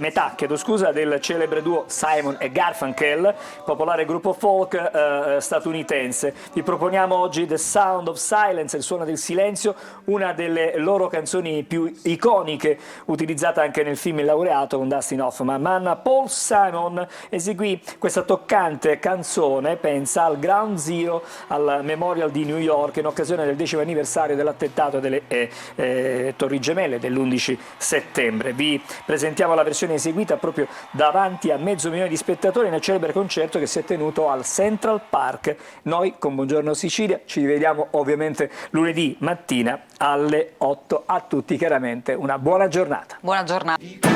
celebre duo Simon e Garfunkel, popolare gruppo folk statunitense. Vi proponiamo oggi The Sound of Silence, il suono del silenzio, una delle loro canzoni più iconiche, utilizzata anche nel film Il laureato con Dustin Hoffman. Ma Paul Simon eseguì questa toccante canzone, pensa al Ground Zero, al Memorial di New York, in occasione del 10° anniversario dell'attentato delle Torri Gemelle dell'11 settembre. Vi presentiamo la versione eseguita proprio davanti a 500.000 di spettatori nel celebre concerto che si è tenuto al Central Park. Noi con Buongiorno Sicilia ci rivediamo ovviamente lunedì mattina alle 8. A tutti chiaramente una buona giornata. Buona giornata.